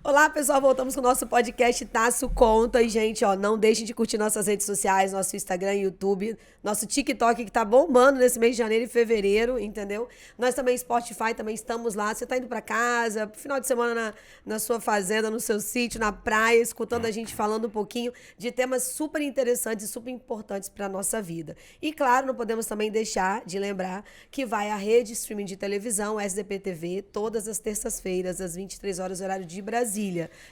Olá, pessoal, voltamos com o nosso podcast Taço Conta. E, gente, ó, não deixem de curtir nossas redes sociais, nosso Instagram, YouTube, nosso TikTok, que tá bombando nesse mês de janeiro e fevereiro, entendeu? Nós também, Spotify, também estamos lá. Você tá indo pra casa, final de semana na sua fazenda, no seu sítio, na praia, escutando a gente falando um pouquinho de temas super interessantes e super importantes pra nossa vida. E, claro, não podemos também deixar de lembrar que vai a rede streaming de televisão, SDP TV, todas as terças-feiras, às 23 horas, horário de Brasília,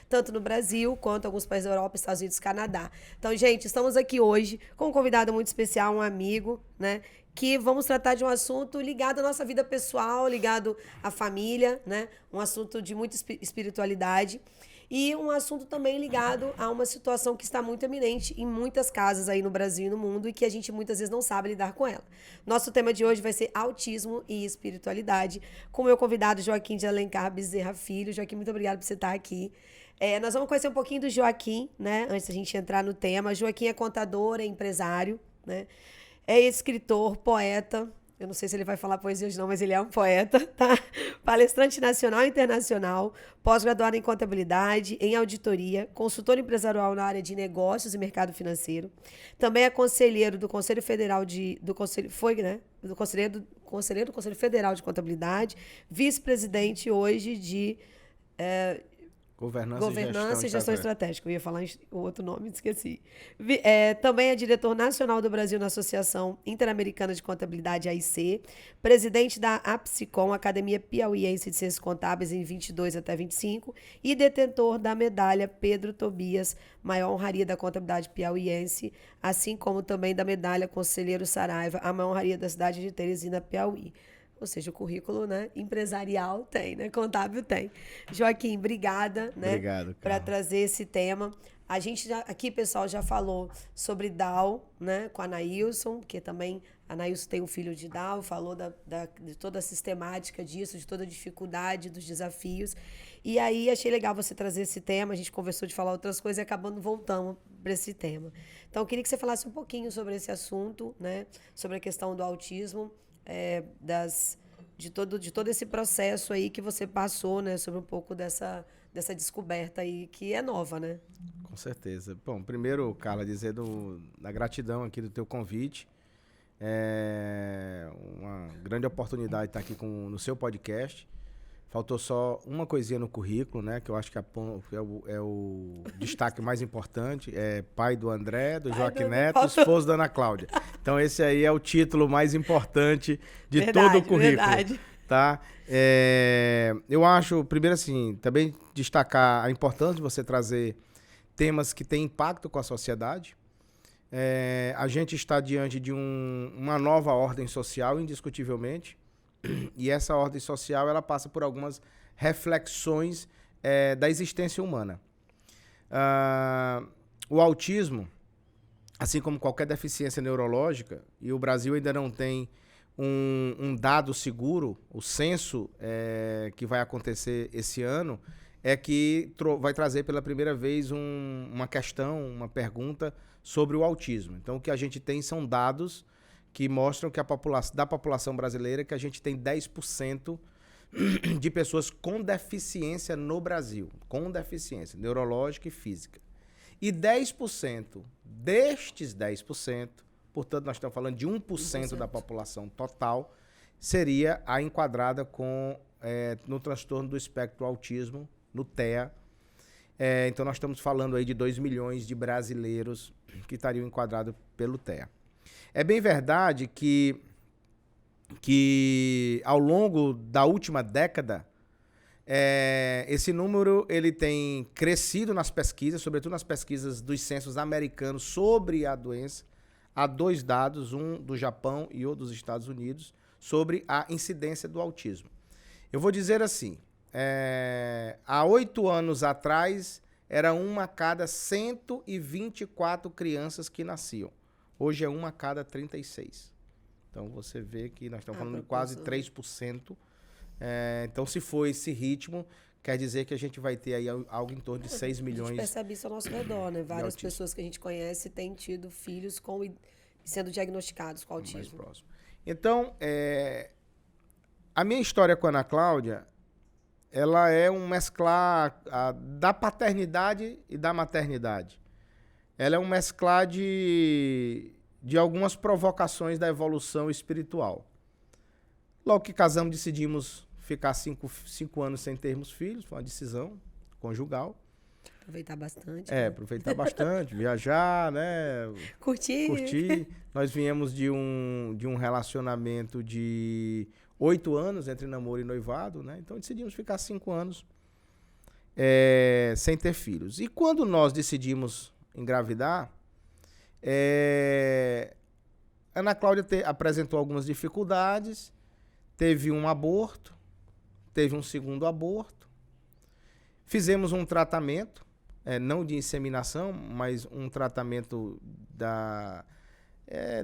tanto no Brasil quanto em alguns países da Europa, Estados Unidos, Canadá. Então, gente, estamos aqui hoje com um convidado muito especial, um amigo, né? Que vamos tratar de um assunto ligado à nossa vida pessoal, ligado à família, né? Um assunto de muita espiritualidade. E um assunto também ligado a uma situação que está muito eminente em muitas casas aí no Brasil e no mundo e que a gente muitas vezes não sabe lidar com ela. Nosso tema de hoje vai ser autismo e espiritualidade, com o meu convidado Joaquim de Alencar Bezerra Filho. Joaquim, muito obrigada por você estar aqui. Nós vamos conhecer um pouquinho do Joaquim, né? Antes da gente entrar no tema. Joaquim é contador, é empresário, né? É escritor, poeta. Eu não sei se ele vai falar poesia hoje não, mas ele é um poeta, tá? Palestrante nacional e internacional, pós-graduado em contabilidade, em auditoria, consultor empresarial na área de negócios e mercado financeiro. Também é conselheiro do Conselho Federal do Conselho, foi, né? Do conselheiro do Conselho Federal de Contabilidade, vice-presidente hoje de Governança e e Gestão Gestão Estratégica. Estratégica. Eu ia falar o outro nome, esqueci. Também é diretor nacional do Brasil na Associação Interamericana de Contabilidade, AIC. Presidente da APSICOM, Academia Piauiense de Ciências Contábeis, em 22 até 25. E detentor da medalha Pedro Tobias, maior honraria da contabilidade piauiense, assim como também da medalha Conselheiro Saraiva, a maior honraria da cidade de Teresina, Piauí. Ou seja, o currículo, né, empresarial tem, né, contábil tem. Joaquim, obrigada, né, Obrigado, para Carla. trazer esse tema. A gente aqui, pessoal, já falou sobre Down, né, com a Anaílson, porque também a Anaílson tem um filho de Down, falou de toda a sistemática disso, de toda a dificuldade, dos desafios. E aí achei legal você trazer esse tema, a gente conversou de falar outras coisas e acabando voltando para esse tema. Então, eu queria que você falasse um pouquinho sobre esse assunto, né, sobre a questão do autismo, de todo esse processo aí que você passou, né? Sobre um pouco dessa descoberta aí que é nova, né? Com certeza. Bom, primeiro, Carla, dizer da gratidão aqui do teu convite. É uma grande oportunidade estar aqui no seu podcast. Faltou só uma coisinha no currículo, né? Que eu acho que é o destaque mais importante. É pai do André, do Pai Joaquim do Neto, faltou. esposo da Ana Cláudia. Então esse aí é o título mais importante de todo o Verdade, currículo, verdade. tá? Eu acho, primeiro assim, também destacar a importância de você trazer temas que têm impacto com a sociedade. A gente está diante de uma nova ordem social, indiscutivelmente. E essa ordem social ela passa por algumas reflexões da existência humana. O autismo, assim como qualquer deficiência neurológica, e o Brasil ainda não tem um dado seguro, o censo que vai acontecer esse ano, é que vai trazer pela primeira vez uma questão, uma pergunta sobre o autismo. Então, o que a gente tem são dados que mostram que da população brasileira que a gente tem 10% de pessoas com deficiência no Brasil, com deficiência neurológica e física. E 10% destes 10%, portanto nós estamos falando de 1% da população total, seria a enquadrada no transtorno do espectro autismo, no TEA. Então nós estamos falando aí de 2 milhões de brasileiros que estariam enquadrados pelo TEA. É bem verdade que ao longo da última década, esse número ele tem crescido nas pesquisas, sobretudo nas pesquisas dos censos americanos sobre a doença. Há dois dados, um do Japão e outro dos Estados Unidos, sobre a incidência do autismo. Eu vou dizer assim, há 8 anos atrás, era uma a cada 124 crianças que nasciam. Hoje é uma a cada 36. Então, você vê que nós estamos falando de quase 3%. Então, se for esse ritmo, quer dizer que a gente vai ter aí algo em torno de 6 milhões. A gente percebe isso ao nosso redor, né? Várias pessoas que a gente conhece têm tido filhos sendo diagnosticados com autismo. Mais próximo. Então, a minha história com a Ana Cláudia, ela é um mesclar da paternidade e da maternidade. Ela é um mesclar de algumas provocações da evolução espiritual. Logo que casamos, decidimos ficar 5 anos sem termos filhos, foi uma decisão conjugal. Aproveitar bastante. Aproveitar bastante, viajar, né? Curtir. Nós viemos de um relacionamento de 8 anos entre namoro e noivado, né? Então decidimos ficar 5 anos sem ter filhos. E quando nós decidimos engravidar, Ana Cláudia apresentou algumas dificuldades, teve um aborto, teve um segundo aborto, fizemos um tratamento, não de inseminação, mas um tratamento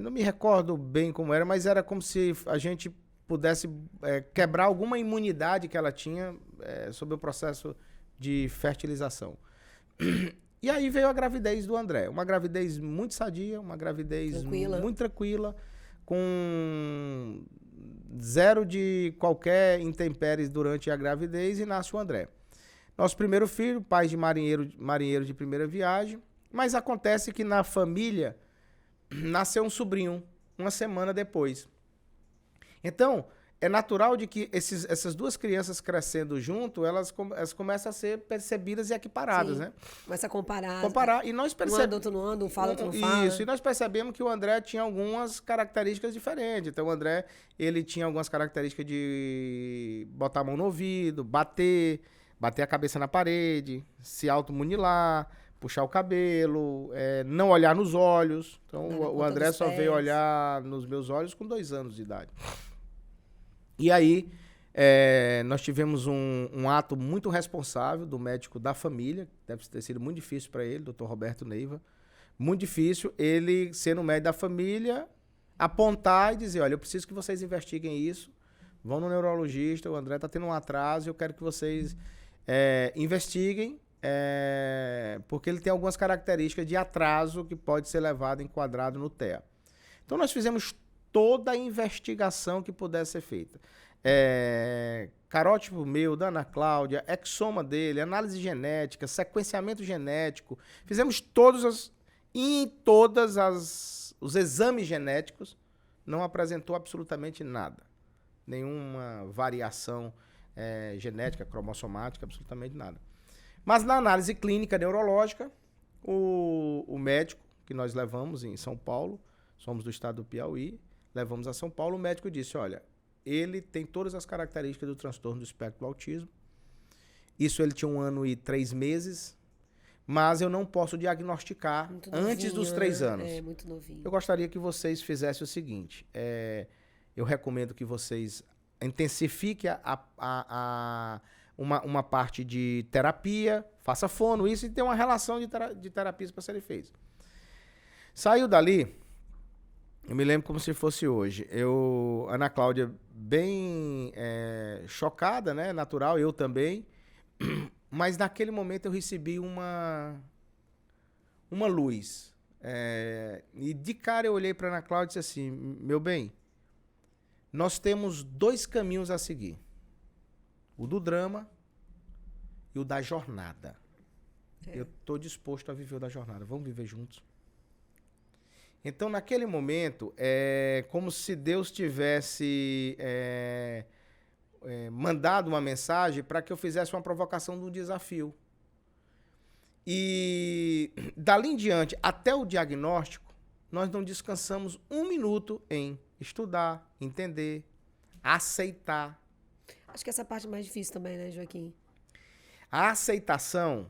não me recordo bem como era, mas era como se a gente pudesse quebrar alguma imunidade que ela tinha sobre o processo de fertilização. E aí veio a gravidez do André. Uma gravidez muito sadia, uma gravidez muito tranquila, com zero de qualquer intempéries durante a gravidez, e nasce o André. Nosso primeiro filho, pai de marinheiro de primeira viagem, mas acontece que na família nasceu um sobrinho, uma semana depois. Então, é natural de que essas duas crianças crescendo junto, elas começam a ser percebidas e equiparadas, né? Começa a comparar. Comparar. E nós percebemos... Um anda, outro não anda, um fala, outro não fala. Isso, e nós percebemos que o André tinha algumas características diferentes. Então, o André, ele tinha algumas características de botar a mão no ouvido, bater a cabeça na parede, se automunilar, puxar o cabelo, não olhar nos olhos. Então, o André só veio olhar nos meus olhos com 2 anos de idade. E aí, nós tivemos um ato muito responsável do médico da família, deve ter sido muito difícil para ele, Dr. Roberto Neiva, muito difícil ele, sendo médico da família, apontar e dizer, olha, eu preciso que vocês investiguem isso, vão no neurologista, o André está tendo um atraso, eu quero que vocês investiguem, porque ele tem algumas características de atraso que pode ser levado, enquadrado no TEA. Então, nós fizemos toda a investigação que pudesse ser feita. Carótipo meu, da Ana Cláudia, exoma dele, análise genética, sequenciamento genético. Fizemos todos os exames genéticos, não apresentou absolutamente nada. Nenhuma variação genética, cromossomática, absolutamente nada. Mas na análise clínica neurológica, o médico que nós levamos em São Paulo, somos do estado do Piauí, levamos a São Paulo, o médico disse, olha, ele tem todas as características do transtorno do espectro do autismo. Isso ele tinha 1 ano e 3 meses, mas eu não posso diagnosticar antes dos 3 anos. É, muito novinho. Eu gostaria que vocês fizessem o seguinte, eu recomendo que vocês intensifiquem uma parte de terapia, faça fono, isso, e tem uma relação de terapias para serem feitas. Saiu dali... Eu me lembro como se fosse hoje. Ana Cláudia, bem chocada, né? Natural, eu também. Mas naquele momento eu recebi uma luz. E de cara eu olhei para Ana Cláudia e disse assim, meu bem, nós temos 2 caminhos a seguir. O do drama e o da jornada. Eu estou disposto a viver o da jornada. Vamos viver juntos. Então, naquele momento, como se Deus tivesse mandado uma mensagem para que eu fizesse uma provocação de um desafio. E, dali em diante, até o diagnóstico, nós não descansamos 1 minuto em estudar, entender, aceitar. Acho que essa parte é mais difícil também, né, Joaquim? A aceitação...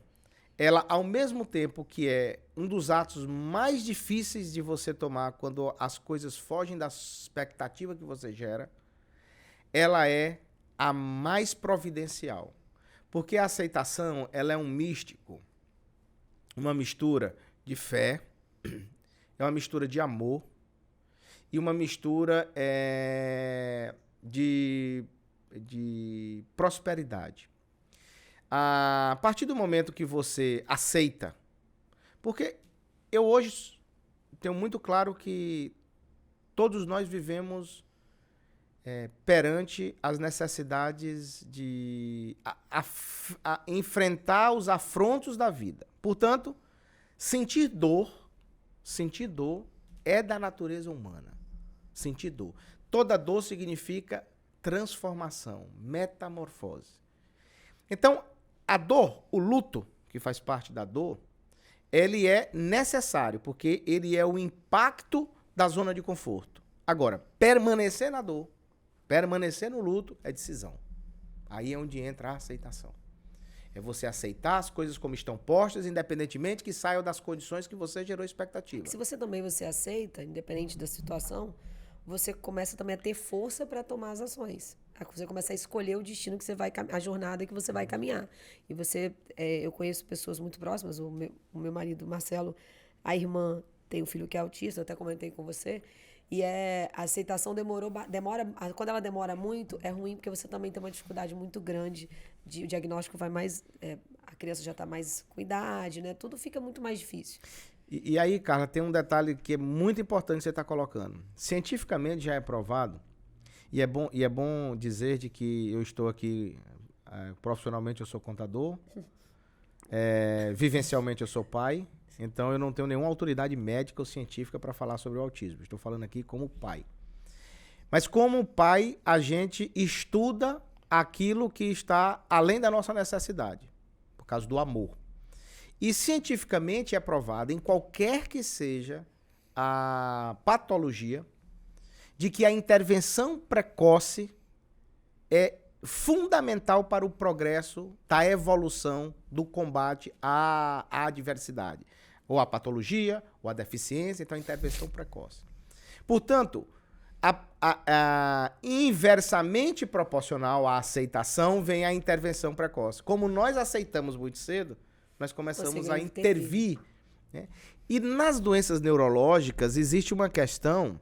ela, ao mesmo tempo que é um dos atos mais difíceis de você tomar quando as coisas fogem da expectativa que você gera, ela é a mais providencial. Porque a aceitação, ela é um místico, uma mistura de fé, é uma mistura de amor e uma mistura de prosperidade. A partir do momento que você aceita, porque eu hoje tenho muito claro que todos nós vivemos perante as necessidades de enfrentar os afrontos da vida. Portanto, sentir dor é da natureza humana. Sentir dor. Toda dor significa transformação, metamorfose. Então, a dor, o luto, que faz parte da dor, ele é necessário, porque ele é o impacto da zona de conforto. Agora, permanecer na dor, permanecer no luto é decisão. Aí é onde entra a aceitação. É você aceitar as coisas como estão postas, independentemente que saiam das condições que você gerou expectativa. Se você também aceita, independente da situação, você começa também a ter força para tomar as ações. Você começa a escolher o destino que você vai, a jornada que você vai caminhar. E você, eu conheço pessoas muito próximas, o meu marido, Marcelo, a irmã tem um filho que é autista, eu até comentei com você, e a aceitação demora, quando ela demora muito, é ruim, porque você também tem uma dificuldade muito grande, o diagnóstico vai mais, a criança já está mais com idade, né? Tudo fica muito mais difícil. E aí, Carla, tem um detalhe que é muito importante que você está colocando. Cientificamente já é provado, e é bom dizer de que eu estou aqui, profissionalmente eu sou contador, vivencialmente eu sou pai, então eu não tenho nenhuma autoridade médica ou científica para falar sobre o autismo. Estou falando aqui como pai. Mas como pai, a gente estuda aquilo que está além da nossa necessidade, por causa do amor. E cientificamente é provado, em qualquer que seja a patologia, de que a intervenção precoce é fundamental para o progresso da evolução do combate à adversidade, ou à patologia, ou à deficiência, então a intervenção precoce. Portanto, inversamente proporcional à aceitação vem a intervenção precoce. Como nós aceitamos muito cedo, nós começamos a intervir. Né? E nas doenças neurológicas existe uma questão,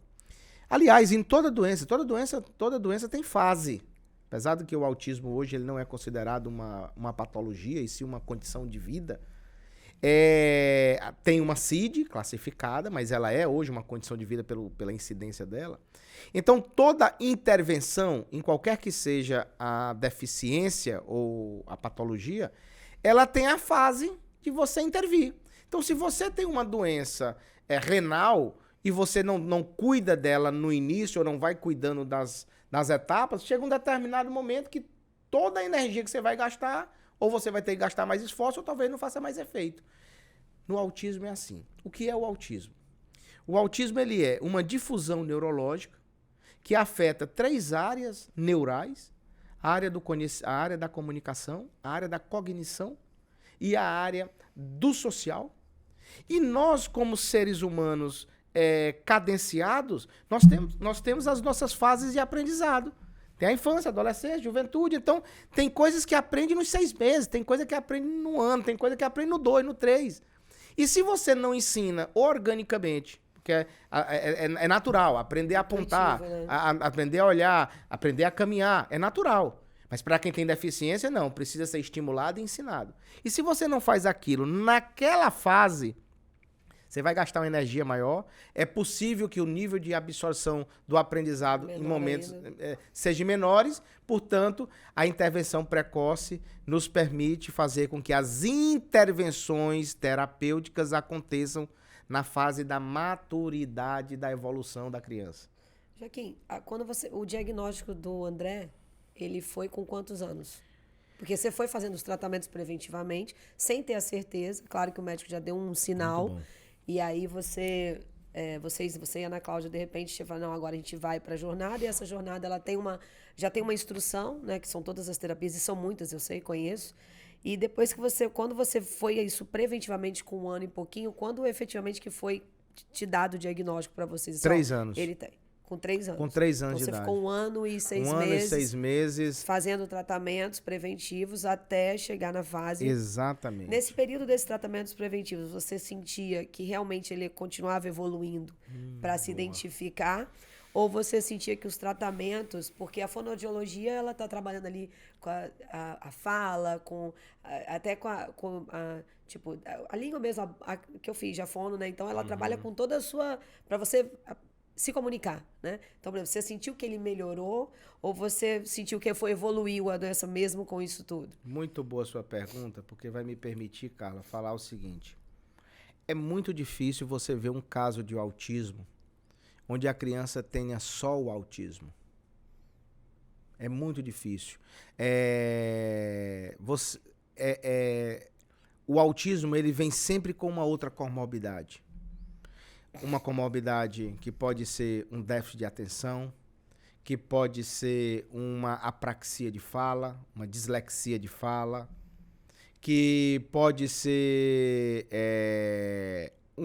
aliás, em toda doença tem fase. Apesar de que o autismo hoje ele não é considerado uma patologia, e sim uma condição de vida, tem uma CID classificada, mas ela é hoje uma condição de vida pela incidência dela. Então, toda intervenção, em qualquer que seja a deficiência ou a patologia, ela tem a fase de você intervir. Então, se você tem uma doença renal e você não cuida dela no início ou não vai cuidando das etapas, chega um determinado momento que toda a energia que você vai gastar, ou você vai ter que gastar mais esforço, ou talvez não faça mais efeito. No autismo é assim. O que é o autismo? O autismo ele é uma difusão neurológica que afeta 3 áreas neurais, a área da comunicação, a área da cognição e a área do social. E nós, como seres humanos cadenciados, nós temos as nossas fases de aprendizado. Tem a infância, a adolescência, a juventude. Então, tem coisas que aprende nos 6 meses, tem coisa que aprende no ano, tem coisa que aprende no 2, no 3. E se você não ensina organicamente, porque é natural, aprender a apontar, né? Aprender a olhar, aprender a caminhar, é natural. Mas para quem tem deficiência, não, precisa ser estimulado e ensinado. E se você não faz aquilo naquela fase, você vai gastar uma energia maior. É possível que o nível de absorção do aprendizado em momentos seja menores. Portanto, a intervenção precoce nos permite fazer com que as intervenções terapêuticas aconteçam na fase da maturidade da evolução da criança. Joaquim, quando o diagnóstico do André, ele foi com quantos anos? Porque você foi fazendo os tratamentos preventivamente, sem ter a certeza. Claro que o médico já deu um sinal. E aí você e a Ana Cláudia, de repente, você fala, não, agora a gente vai para a jornada, e essa jornada ela já tem uma instrução, né, que são todas as terapias, e são muitas, eu sei, conheço. E depois que quando você foi isso preventivamente com 1 ano e pouquinho, quando efetivamente que foi te dado o diagnóstico para vocês? 3 anos. Ele tem. Com 3 anos. Com 3 anos então, de idade. Você ficou 1 ano e 6 meses. 1 ano e 6 meses. Fazendo tratamentos preventivos até chegar na fase. Exatamente. Nesse período desses tratamentos preventivos, você sentia que realmente ele continuava evoluindo para se identificar? Ou você sentia que os tratamentos, porque a fonoaudiologia, ela está trabalhando ali com a fala, até com a língua mesmo, que eu fiz, a fono, né? Então, ela trabalha com toda a sua... Para você se comunicar, né? Então, por exemplo, você sentiu que ele melhorou ou você sentiu que evoluiu a doença mesmo com isso tudo? Muito boa a sua pergunta, porque vai me permitir, Carla, falar o seguinte. É muito difícil você ver um caso de autismo onde a criança tenha só o autismo. É muito difícil. O autismo ele vem sempre com uma outra comorbidade. Uma comorbidade que pode ser um déficit de atenção, que pode ser uma apraxia de fala, uma dislexia de fala, que pode ser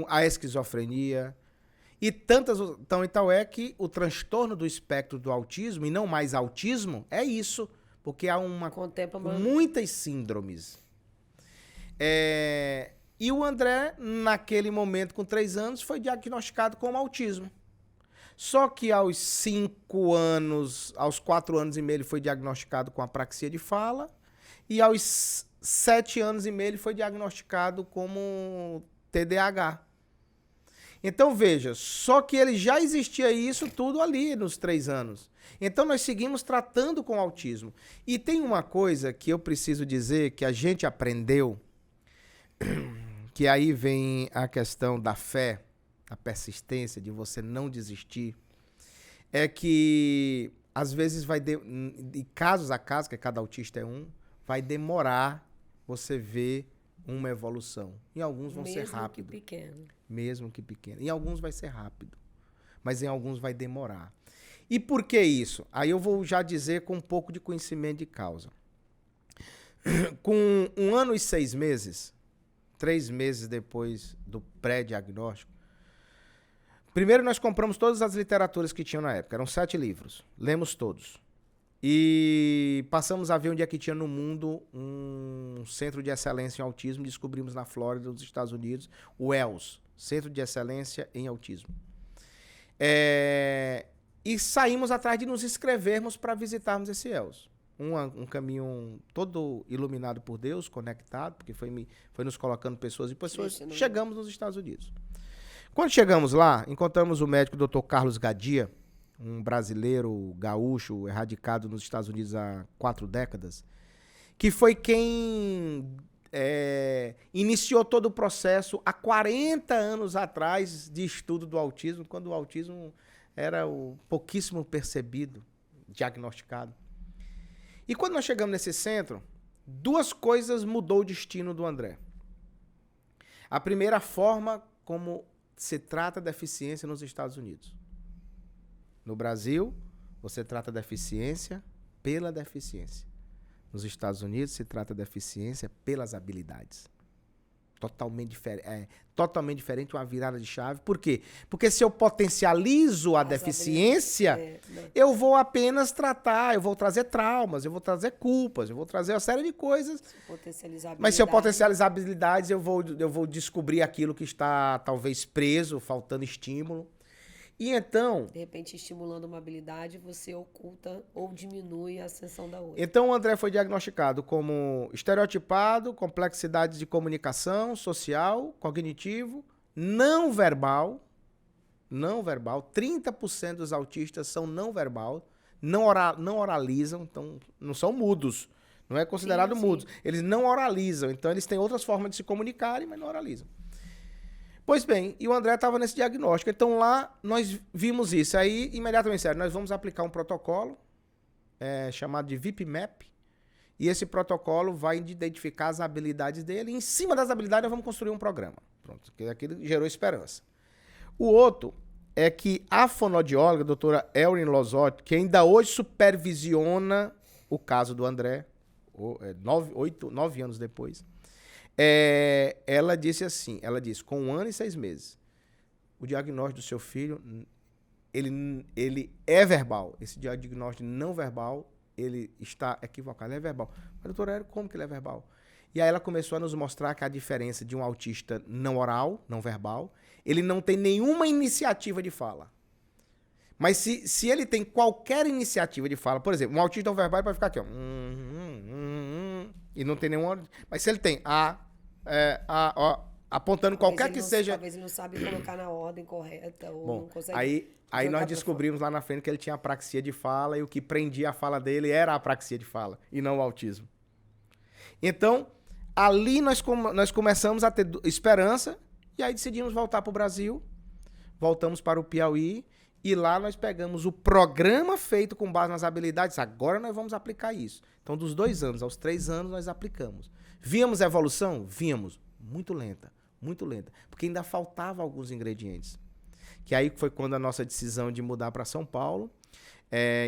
a esquizofrenia e tantas. Então, é que o transtorno do espectro do autismo, e não mais autismo, é isso, porque há muitas síndromes. E o André, naquele momento, com 3 anos, foi diagnosticado com autismo. Só que aos 5 anos, aos 4 anos e meio, ele foi diagnosticado com apraxia de fala. E aos 7 anos e meio, ele foi diagnosticado como TDAH. Então, veja, só que ele já existia isso tudo ali nos 3 anos. Então, nós seguimos tratando com autismo. E tem uma coisa que eu preciso dizer que a gente aprendeu, que aí vem a questão da fé, a persistência, de você não desistir, é que às vezes de casos a casos, que cada autista é vai demorar você ver uma evolução. Em alguns vão ser rápido. Mesmo que pequeno. Em alguns vai ser rápido, mas em alguns vai demorar. E por que isso? Aí eu vou já dizer com um pouco de conhecimento de causa. Com 1 ano e 6 meses, 3 meses depois do pré-diagnóstico, primeiro nós compramos todas as literaturas que tinham na época. Eram 7 livros. Lemos todos. E passamos a ver onde é que tinha no mundo um centro de excelência em autismo. Descobrimos na Flórida, nos Estados Unidos, o ELS, Centro de Excelência em Autismo. E saímos atrás de nos inscrevermos para visitarmos esse ELS. Um caminho todo iluminado por Deus, conectado, porque foi nos colocando pessoas e pessoas. Chegamos nos Estados Unidos. Quando chegamos lá, encontramos o médico Dr. Carlos Gadia, um brasileiro gaúcho erradicado nos Estados Unidos há 4 décadas, que foi quem iniciou todo o processo há 40 anos atrás de estudo do autismo, quando o autismo era pouquíssimo percebido, diagnosticado. E quando nós chegamos nesse centro, 2 coisas mudou o destino do André. A primeira, a forma como se trata a deficiência nos Estados Unidos. No Brasil, você trata a deficiência pela deficiência. Nos Estados Unidos, se trata a deficiência pelas habilidades. Totalmente diferente, uma virada de chave. Por quê? Porque se eu potencializo a deficiência, eu vou apenas tratar, eu vou trazer traumas, eu vou trazer culpas, eu vou trazer uma série de coisas. Mas se eu potencializar habilidades, eu vou descobrir aquilo que está talvez preso, faltando estímulo. E então... De repente, estimulando uma habilidade, você oculta ou diminui a ascensão da outra. Então, o André foi diagnosticado como estereotipado, complexidades de comunicação, social, cognitivo, não verbal. 30% dos autistas são não verbal, não oralizam, então não são mudos. Não é considerado mudos. Eles não oralizam, então eles têm outras formas de se comunicarem, mas não oralizam. Pois bem, e o André estava nesse diagnóstico. Então lá nós vimos isso. Aí, imediatamente, sério, nós vamos aplicar um protocolo chamado de VIPMAP. E esse protocolo vai identificar as habilidades dele. E em cima das habilidades nós vamos construir um programa. Pronto, que aquilo gerou esperança. O outro é que a fonoaudióloga, a doutora Elrin Lozotti, que ainda hoje supervisiona o caso do André, 9 anos depois, ela disse assim, com 1 ano e 6 meses, o diagnóstico do seu filho, ele é verbal. Esse diagnóstico não verbal, ele está equivocado, ele é verbal. Mas, doutora, como que ele é verbal? E aí ela começou a nos mostrar que a diferença de um autista não oral, não verbal, ele não tem nenhuma iniciativa de fala. Mas se ele tem qualquer iniciativa de fala, por exemplo, um autista não verbal vai ficar aqui, ó, e não tem nenhuma... Mas se ele tem apontando qualquer que seja... Talvez ele não sabe colocar na ordem correta, ou Bom, não consegue... aí nós descobrimos lá na frente que ele tinha apraxia de fala e o que prendia a fala dele era a apraxia de fala e não o autismo. Então, ali nós começamos a ter esperança e aí decidimos voltar para o Brasil, voltamos para o Piauí e lá nós pegamos o programa feito com base nas habilidades. Agora nós vamos aplicar isso. Então, dos 2 anos aos 3 anos, nós aplicamos. Víamos evolução? Víamos. Muito lenta, porque ainda faltava alguns ingredientes. Que aí foi quando a nossa decisão de mudar para São Paulo.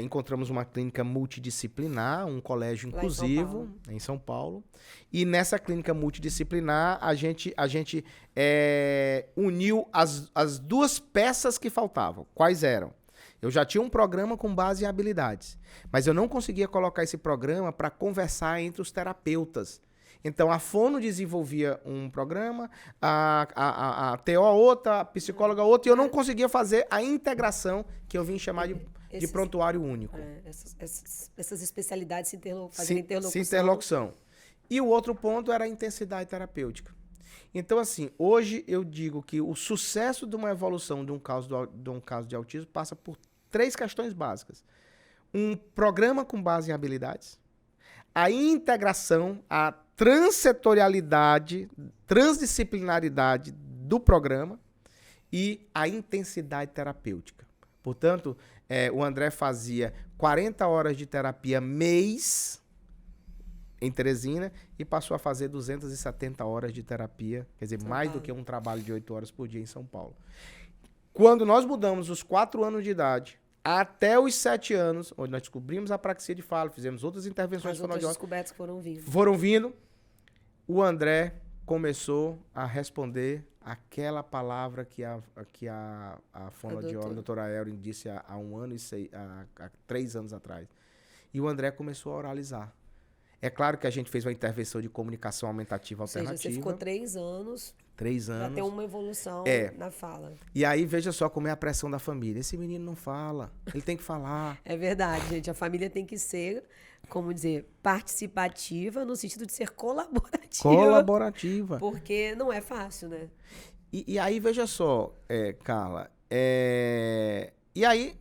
Encontramos uma clínica multidisciplinar, um colégio inclusivo em São Paulo. E nessa clínica multidisciplinar, a gente uniu as 2 peças que faltavam. Quais eram? Eu já tinha um programa com base em habilidades, mas eu não conseguia colocar esse programa para conversar entre os terapeutas. Então, a fono desenvolvia um programa, a TO outra, a psicóloga outra, e eu não conseguia fazer a integração que eu vim chamar de prontuário único. Essas especialidades se interlocução. Interlocução. E o outro ponto era a intensidade terapêutica. Então, assim, hoje eu digo que o sucesso de uma evolução de um caso de autismo passa por 3 questões básicas. Um programa com base em habilidades, a integração, a transsetorialidade, transdisciplinaridade do programa e a intensidade terapêutica. Portanto, o André fazia 40 horas de terapia mês em Teresina e passou a fazer 270 horas de terapia, quer dizer, mais do que um trabalho de 8 horas por dia em São Paulo. Quando nós mudamos os 4 anos de idade até os 7 anos, onde nós descobrimos a apraxia de fala, fizemos outras intervenções fonoaudiólogas. As descobertas que foram vindo. O André começou a responder aquela palavra que a fonoaudióloga, a doutora Elrin, disse há 1 ano e há 3 anos atrás. E o André começou a oralizar. É claro que a gente fez uma intervenção de comunicação aumentativa alternativa. Ou seja, você ficou 3 anos... 3 anos. Pra ter uma evolução na fala. E aí, veja só como é a pressão da família. Esse menino não fala, ele tem que falar. É verdade, gente. A família tem que ser, como dizer, participativa no sentido de ser colaborativa. Colaborativa. Porque não é fácil, né? E aí, veja só, Carla. E aí,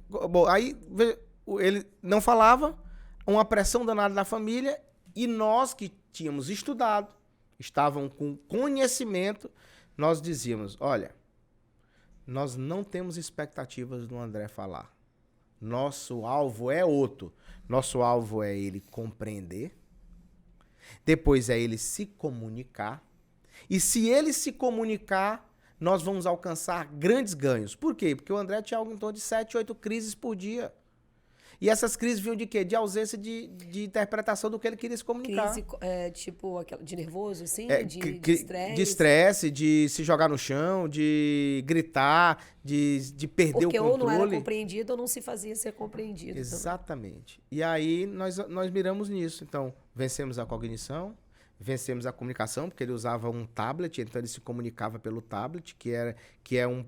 ele não falava, uma pressão danada da família, e nós que tínhamos estudado, estavam com conhecimento, nós dizíamos, olha, nós não temos expectativas do André falar. Nosso alvo é outro. Nosso alvo é ele compreender, depois é ele se comunicar, e se ele se comunicar, nós vamos alcançar grandes ganhos. Por quê? Porque o André tinha algo em torno de 7, 8 crises por dia. E essas crises vinham de quê? De ausência de interpretação do que ele queria se comunicar. Crise, tipo, de nervoso, assim? De estresse? De estresse, de se jogar no chão, de gritar, de perder o controle. Porque ou não era compreendido ou não se fazia ser compreendido. Exatamente. Também. E aí nós miramos nisso. Então, vencemos a cognição, vencemos a comunicação, porque ele usava um tablet, então ele se comunicava pelo tablet, que é um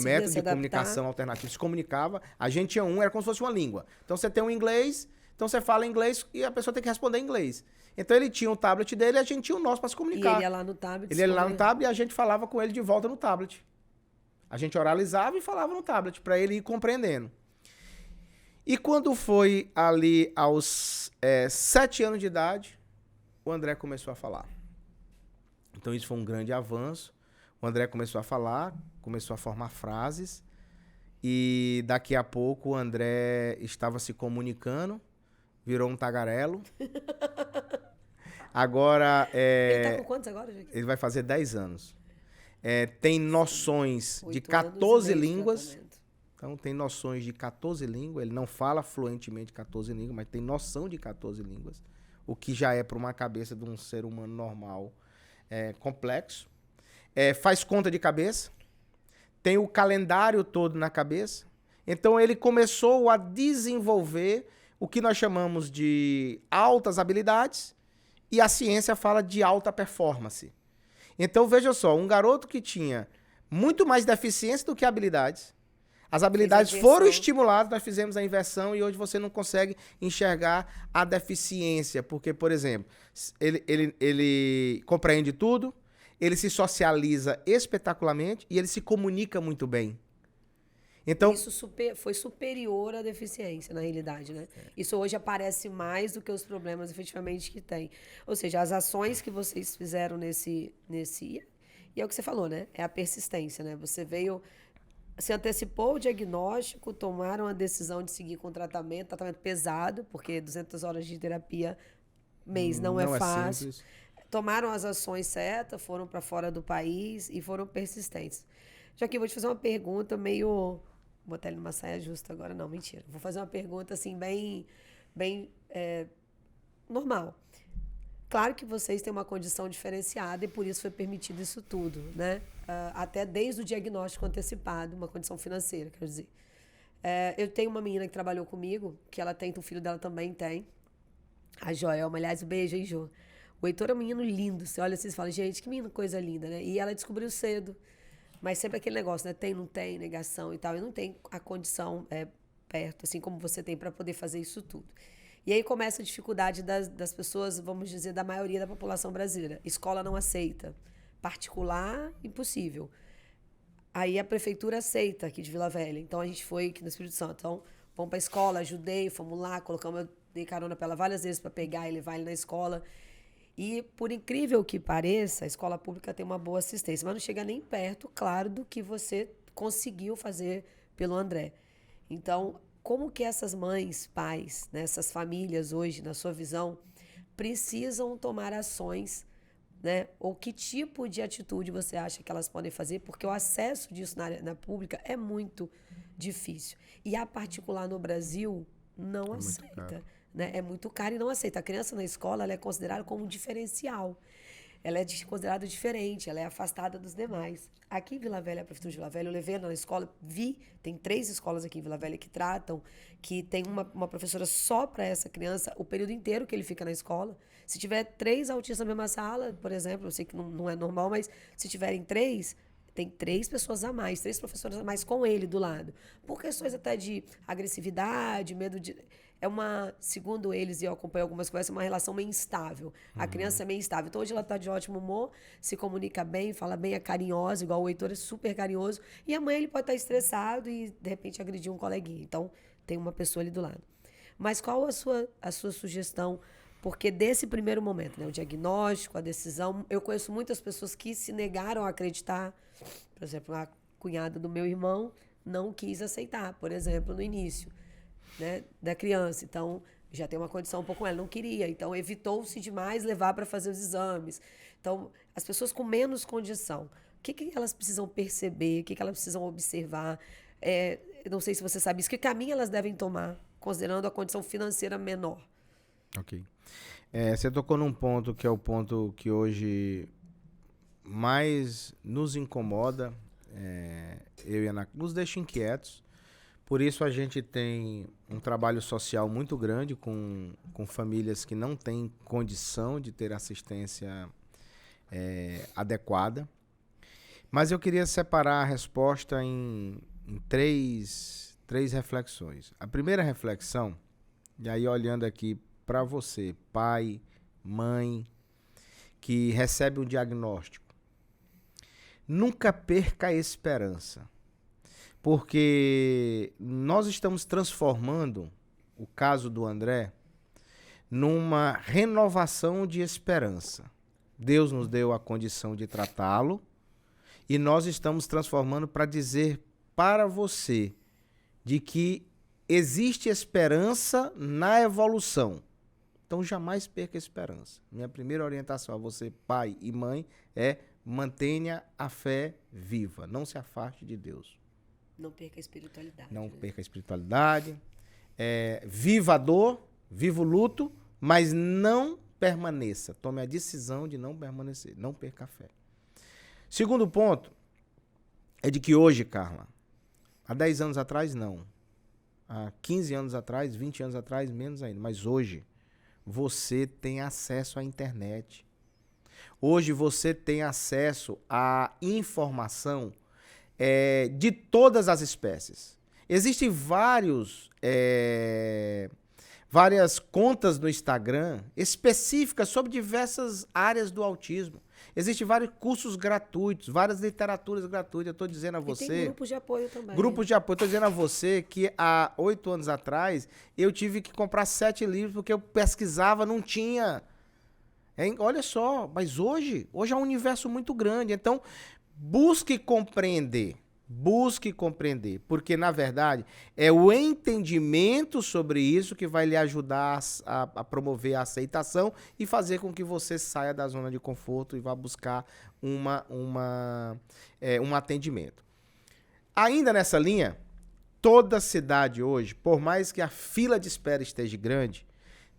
método de comunicação alternativo. Se comunicava, a gente tinha era como se fosse uma língua. Então você tem um inglês, então você fala inglês e a pessoa tem que responder em inglês. Então ele tinha um tablet dele e a gente tinha o nosso para se comunicar. E ele ia lá no tablet? Ele ia lá no tablet e a gente falava com ele de volta no tablet. A gente oralizava e falava no tablet, para ele ir compreendendo. E quando foi ali aos 7 anos de idade, o André começou a falar. Então isso foi um grande avanço. O André começou a falar, começou a formar frases e daqui a pouco o André estava se comunicando, virou um tagarelo. Agora... Ele tá com quantos agora, Joaquim? Ele vai fazer 10 anos. Tem noções de 14 línguas. Então tem noções de 14 línguas. Ele não fala fluentemente 14 línguas, mas tem noção de 14 línguas. O que já é para uma cabeça de um ser humano normal complexo. Faz conta de cabeça. Tem o calendário todo na cabeça. Então ele começou a desenvolver o que nós chamamos de altas habilidades e a ciência fala de alta performance. Então veja só, um garoto que tinha muito mais deficiência do que habilidades. As habilidades foram estimuladas, nós fizemos a inversão e hoje você não consegue enxergar a deficiência. Porque, por exemplo, ele compreende tudo, ele se socializa espetacularmente e ele se comunica muito bem. Então, isso foi superior à deficiência, na realidade, né? Isso hoje aparece mais do que os problemas efetivamente que tem. Ou seja, as ações que vocês fizeram nesse... E é o que você falou, né? É a persistência, né? Você veio... Se antecipou o diagnóstico, tomaram a decisão de seguir com o tratamento pesado, porque 200 horas de terapia mês não é fácil. Tomaram as ações certas, foram para fora do país e foram persistentes. Já que eu vou te fazer uma pergunta meio... Vou botar ele numa saia justa agora. Não, mentira. Vou fazer uma pergunta assim bem normal. Claro que vocês têm uma condição diferenciada e por isso foi permitido isso tudo, né? Até desde o diagnóstico antecipado, uma condição financeira, quero dizer. Eu tenho uma menina que trabalhou comigo, que ela tem, o filho dela também tem. A Joelma, aliás, um beijo, hein, Jo? O Heitor é um menino lindo. Você olha assim e fala, gente, que menino coisa linda, né? E ela descobriu cedo. Mas sempre aquele negócio, né? Tem, não tem, negação e tal. E não tem a condição perto, assim como você tem para poder fazer isso tudo. E aí começa a dificuldade das pessoas, vamos dizer, da maioria da população brasileira. Escola não aceita. Particular, impossível. Aí a prefeitura aceita aqui de Vila Velha. Então a gente foi aqui no Espírito Santo. Então, vamos para a escola, ajudei, fomos lá, colocamos, eu dei carona para ela várias vezes para pegar e levar ele na escola. E, por incrível que pareça, a escola pública tem uma boa assistência, mas não chega nem perto, claro, do que você conseguiu fazer pelo André. Então, como que essas mães, pais, né, essas famílias hoje, na sua visão, precisam tomar ações, né? Ou que tipo de atitude você acha que elas podem fazer? Porque o acesso disso na pública é muito difícil. E a particular no Brasil não aceita. Né? É muito caro e não aceita. A criança na escola ela é considerada como um diferencial. Ela é considerada diferente, ela é afastada dos demais. Aqui em Vila Velha, a Prefeitura de Vila Velha, eu levei ela na escola, tem 3 escolas aqui em Vila Velha que tratam, que tem uma professora só para essa criança, o período inteiro que ele fica na escola. Se tiver 3 autistas na mesma sala, por exemplo, eu sei que não é normal, mas se tiverem 3, tem 3 pessoas a mais, 3 professores a mais com ele do lado. Por questões até de agressividade, medo de... segundo eles, e eu acompanho algumas conversas, uma relação meio instável. A criança é meio instável. Então, hoje ela está de ótimo humor, se comunica bem, fala bem, é carinhosa, igual o Heitor é super carinhoso. E amanhã ele pode estar estressado e, de repente, agredir um coleguinha. Então, tem uma pessoa ali do lado. Mas qual a sua sugestão? Porque desse primeiro momento, né, o diagnóstico, a decisão, eu conheço muitas pessoas que se negaram a acreditar. Por exemplo, a cunhada do meu irmão não quis aceitar, por exemplo, no início. Né, da criança, então já tem uma condição um pouco com ela, não queria, então evitou-se demais levar para fazer os exames. Então, as pessoas com menos condição, o que elas precisam perceber, o que elas precisam observar, não sei se você sabe isso, que caminho elas devem tomar, considerando a condição financeira menor? Ok. Você tocou num ponto que é o ponto que hoje mais nos incomoda, eu e a Ana, nos deixa inquietos. Por isso a gente tem um trabalho social muito grande com famílias que não têm condição de ter assistência adequada. Mas eu queria separar a resposta em três reflexões. A primeira reflexão, e aí olhando aqui para você, pai, mãe, que recebe um diagnóstico, nunca perca a esperança. Porque nós estamos transformando o caso do André numa renovação de esperança. Deus nos deu a condição de tratá-lo e nós estamos transformando para dizer para você de que existe esperança na evolução. Então jamais perca a esperança. Minha primeira orientação a você, pai e mãe, é mantenha a fé viva. Não se afaste de Deus. Não perca a espiritualidade. Não perca a espiritualidade. Viva a dor, viva o luto, mas não permaneça. Tome a decisão de não permanecer. Não perca a fé. Segundo ponto é de que hoje, Carla, há 10 anos atrás, não. Há 15 anos atrás, 20 anos atrás, menos ainda. Mas hoje, você tem acesso à internet. Hoje, você tem acesso à informação de todas as espécies. Existem várias contas no Instagram específicas sobre diversas áreas do autismo. Existem vários cursos gratuitos, várias literaturas gratuitas. Eu estou dizendo a você... E tem grupos de apoio também. Grupos de apoio. Estou dizendo a você que há 8 anos atrás eu tive que comprar 7 livros porque eu pesquisava, não tinha. Olha só, mas hoje é um universo muito grande. Então, busque compreender. Busque compreender, porque, na verdade, é o entendimento sobre isso que vai lhe ajudar a promover a aceitação e fazer com que você saia da zona de conforto e vá buscar um atendimento. Ainda nessa linha, toda cidade hoje, por mais que a fila de espera esteja grande,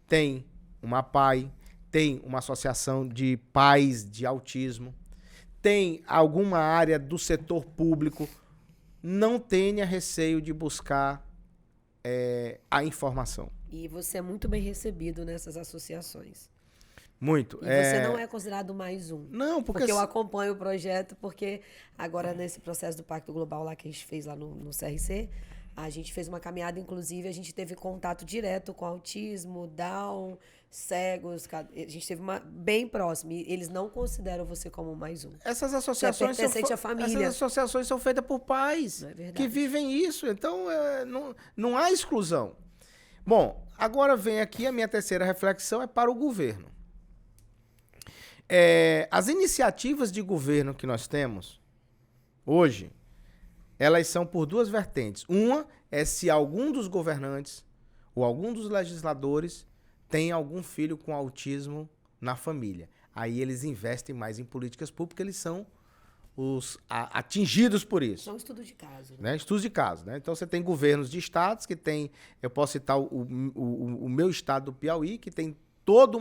tem uma APAE, tem uma associação de pais de autismo, tem alguma área do setor público. Não tenha receio de buscar a informação. E você é muito bem recebido nessas associações. Muito. E você não é considerado mais um. Não, porque eu acompanho o projeto, porque agora nesse processo do Pacto Global lá que a gente fez lá no CRC, a gente fez uma caminhada, inclusive, a gente teve contato direto com autismo, Down, cegos, a gente teve bem próximo. E eles não consideram você como mais um. Essas associações são feitas por pais que vivem isso. Então, não há exclusão. Bom, agora vem aqui a minha terceira reflexão, é para o governo. As iniciativas de governo que nós temos hoje, elas são por duas vertentes. Uma é se algum dos governantes ou algum dos legisladores tem algum filho com autismo na família. Aí eles investem mais em políticas públicas, eles são os atingidos por isso. São estudos de caso. Né? Estudos de caso. Né? Então você tem governos de estados que tem, eu posso citar o meu estado do Piauí, que tem todo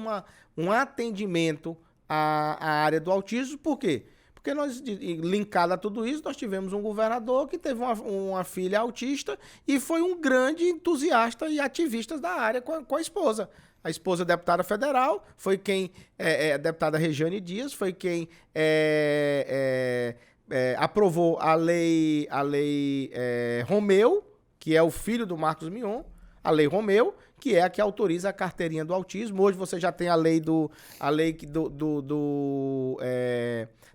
um atendimento à área do autismo. Por quê? Porque nós, linkado a tudo isso, nós tivemos um governador que teve uma filha autista e foi um grande entusiasta e ativista da área com a esposa. A esposa deputada federal foi quem, a deputada Regiane Dias, foi quem aprovou a lei Romeu, que é o filho do Marcos Mion, a lei Romeu, que é a que autoriza a carteirinha do autismo. Hoje você já tem a lei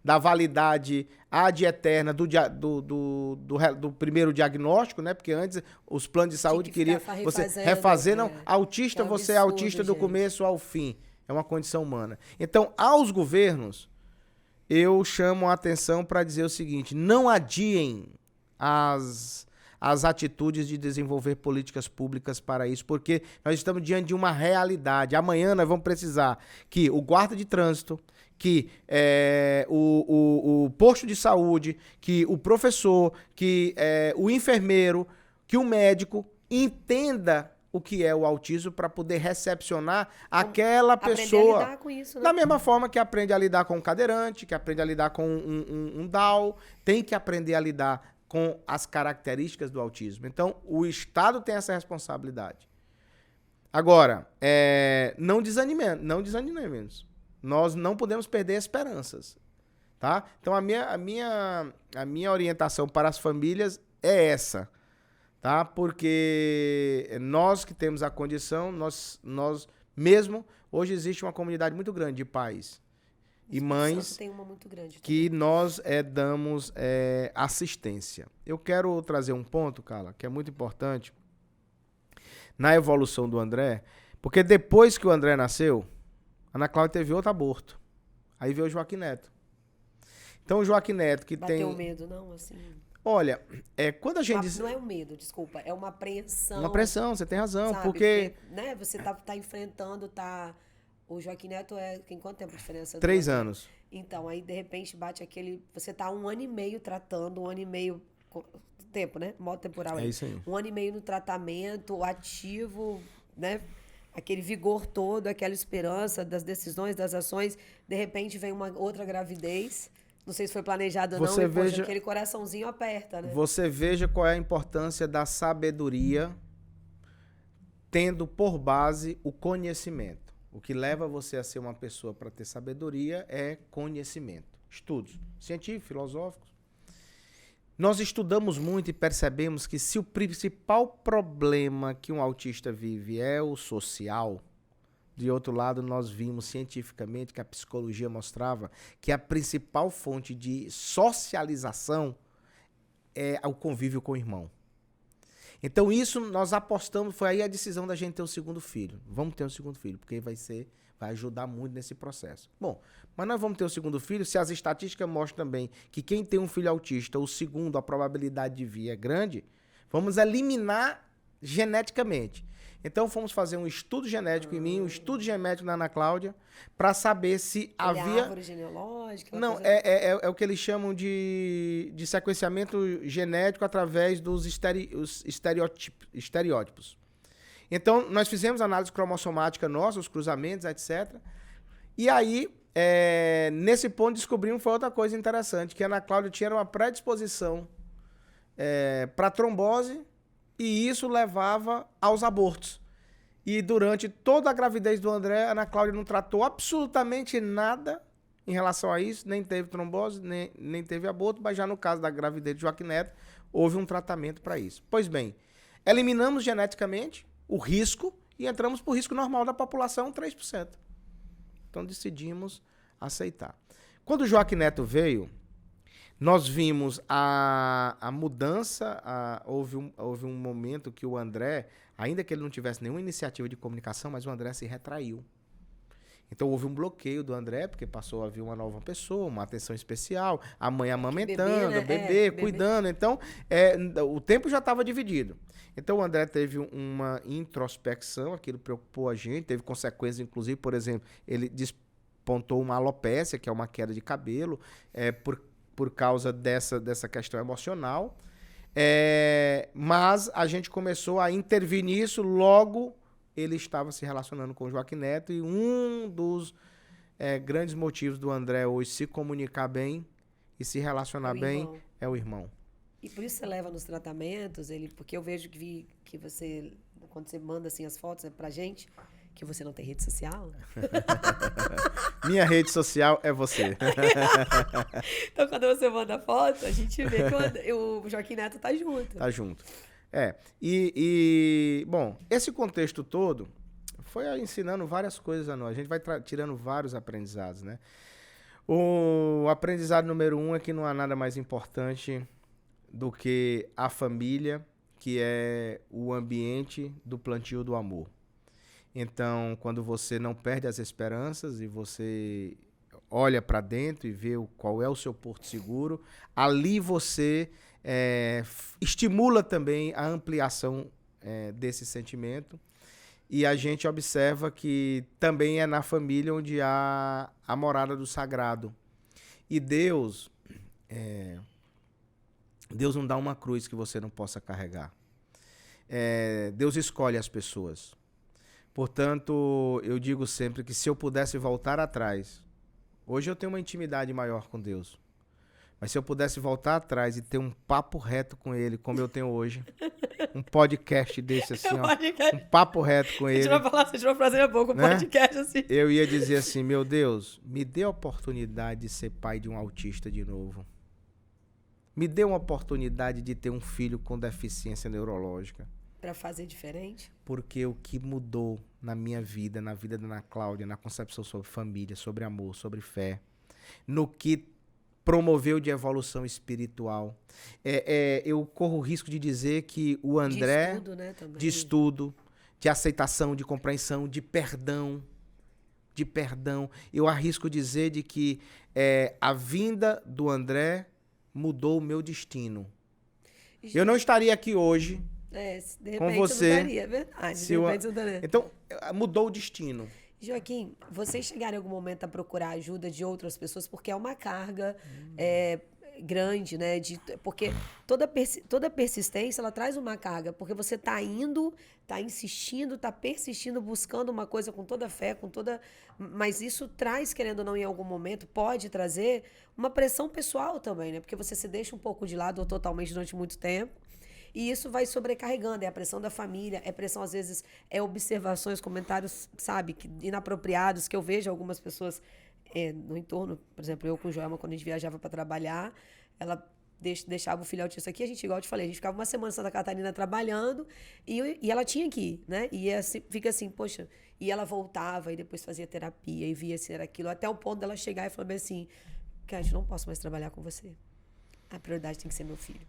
da validade ad eterna do primeiro diagnóstico, né? Porque antes os planos de saúde queriam você refazer, não, autista, você é autista do começo ao fim. É uma condição humana. Então, aos governos, eu chamo a atenção para dizer o seguinte: não adiem as atitudes de desenvolver políticas públicas para isso, porque nós estamos diante de uma realidade. Amanhã nós vamos precisar que o guarda de trânsito, que o posto de saúde, que o professor, que o enfermeiro, que o médico entenda o que é o autismo para poder recepcionar aquela pessoa. A lidar com isso, né? Da mesma forma que aprende a lidar com um cadeirante, que aprende a lidar com um Down, tem que aprender a lidar com as características do autismo. Então, o Estado tem essa responsabilidade. Agora, não desanimemos. Nós não podemos perder esperanças, tá? Então, a minha orientação para as famílias é essa, tá? Porque nós que temos a condição, nós mesmo, hoje existe uma comunidade muito grande de pais e mães tem uma muito grande que nós damos assistência. Eu quero trazer um ponto, Carla, que é muito importante na evolução do André, porque depois que o André nasceu, a Ana Cláudia teve outro aborto. Aí veio o Joaquim Neto. Então o Joaquim Neto que Bateu medo, não? Assim... Olha, quando a gente diz... Não é um medo, desculpa, é uma apreensão. Uma apreensão, você tem razão, sabe? Porque né, você tá enfrentando, O Joaquim Neto tem quanto tempo de diferença? 3 anos. Então, aí de repente bate aquele... Você tá 1 ano e meio tratando, 1 ano e meio... Tempo, né? Modo temporal aí. É isso aí. 1 ano e meio no tratamento, ativo, né? Aquele vigor todo, aquela esperança das decisões, das ações. De repente vem uma outra gravidez. Não sei se foi planejado ou não. E, poxa, aquele coraçãozinho aperta, né? Você veja qual é a importância da sabedoria tendo por base o conhecimento. O que leva você a ser uma pessoa para ter sabedoria é conhecimento. Estudos científicos, filosóficos. Nós estudamos muito e percebemos que se o principal problema que um autista vive é o social, De outro lado, nós vimos cientificamente que a psicologia mostrava que a principal fonte de socialização é o convívio com o irmão. Então isso nós apostamos, foi aí a decisão da gente ter o segundo filho. Vamos ter o segundo filho, porque vai ajudar muito nesse processo. Bom, mas nós vamos ter o segundo filho se as estatísticas mostram também que quem tem um filho autista, o segundo, a probabilidade de vir é grande, vamos eliminar geneticamente. Então fomos fazer um estudo genético em mim, um estudo genético na Ana Cláudia, para saber se havia... árvore genealógica? Não, é o que eles chamam de sequenciamento genético através dos estereótipos. Então, nós fizemos análise cromossomática nossa, os cruzamentos, etc. E aí, nesse ponto, descobrimos foi outra coisa interessante, que a Ana Cláudia tinha uma predisposição para trombose, e isso levava aos abortos. E durante toda a gravidez do André, a Ana Cláudia não tratou absolutamente nada em relação a isso, nem teve trombose, nem teve aborto, mas já no caso da gravidez de Joaquim Neto, houve um tratamento para isso. Pois bem, eliminamos geneticamente o risco e entramos para o risco normal da população, 3%. Então decidimos aceitar. Quando o Joaquim Neto veio, nós vimos a mudança, houve um momento que o André, ainda que ele não tivesse nenhuma iniciativa de comunicação, mas o André se retraiu. Então houve um bloqueio do André, porque passou a vir uma nova pessoa, uma atenção especial, a mãe amamentando, bebê, né? bebê cuidando. Então, o tempo já estava dividido. Então o André teve uma introspecção, aquilo preocupou a gente, teve consequências, inclusive, por exemplo, ele despontou uma alopécia, que é uma queda de cabelo, por causa dessa questão emocional. Mas a gente começou a intervir nisso, logo ele estava se relacionando com o Joaquim Neto, e um dos grandes motivos do André hoje se comunicar bem e se relacionar bem é o irmão. E por isso você leva nos tratamentos, porque eu vejo que você, quando você manda assim, as fotos pra gente, que você não tem rede social. Minha rede social é você. Então, quando você manda foto, a gente vê que o Joaquim Neto tá junto. Tá junto. Bom, esse contexto todo foi ensinando várias coisas a nós. A gente vai tirando vários aprendizados, né? O aprendizado número 1 é que não há nada mais importante do que a família, que é o ambiente do plantio do amor. Então, quando você não perde as esperanças e você olha para dentro e vê qual é o seu porto seguro, ali você estimula também a ampliação desse sentimento. E a gente observa que também é na família onde há a morada do sagrado. E Deus não dá uma cruz que você não possa carregar. Deus escolhe as pessoas. Portanto, eu digo sempre que se eu pudesse voltar atrás, hoje eu tenho uma intimidade maior com Deus, mas se eu pudesse voltar atrás e ter um papo reto com Ele, como eu tenho hoje, um podcast desse assim, um papo reto com Ele. Você vai fazer pouco, um podcast assim. Eu ia dizer assim, meu Deus, me dê a oportunidade de ser pai de um autista de novo. Me dê uma oportunidade de ter um filho com deficiência neurológica. Para fazer diferente? Porque o que mudou na minha vida, na vida da Ana Cláudia, na concepção sobre família, sobre amor, sobre fé, no que promoveu de evolução espiritual. Eu corro o risco de dizer que o André... De estudo, né? Também. De estudo, de aceitação, de compreensão, de perdão. Eu arrisco dizer de que a vinda do André mudou o meu destino. Eu não estaria aqui hoje... de repente com você. Não daria, é verdade. De repente não daria. Então, mudou o destino. Joaquim, vocês chegaram em algum momento a procurar ajuda de outras pessoas, porque é uma carga grande, né? Porque toda persistência, ela traz uma carga, porque você está indo, está insistindo, está persistindo, buscando uma coisa com toda fé, mas isso traz, querendo ou não, em algum momento, pode trazer uma pressão pessoal também, né? Porque você se deixa um pouco de lado ou totalmente durante muito tempo. E isso vai sobrecarregando, é a pressão da família, é pressão, às vezes, observações, comentários, sabe, inapropriados, que eu vejo algumas pessoas no entorno. Por exemplo, eu com Joelma, quando a gente viajava para trabalhar, ela deixava o filho autista aqui, a gente, igual eu te falei, a gente ficava uma semana em Santa Catarina trabalhando e ela tinha que ir, né? E assim, fica assim, poxa, e ela voltava e depois fazia terapia e via se era aquilo, até o ponto dela chegar e falar bem assim, Cat, não posso mais trabalhar com você. A prioridade tem que ser meu filho.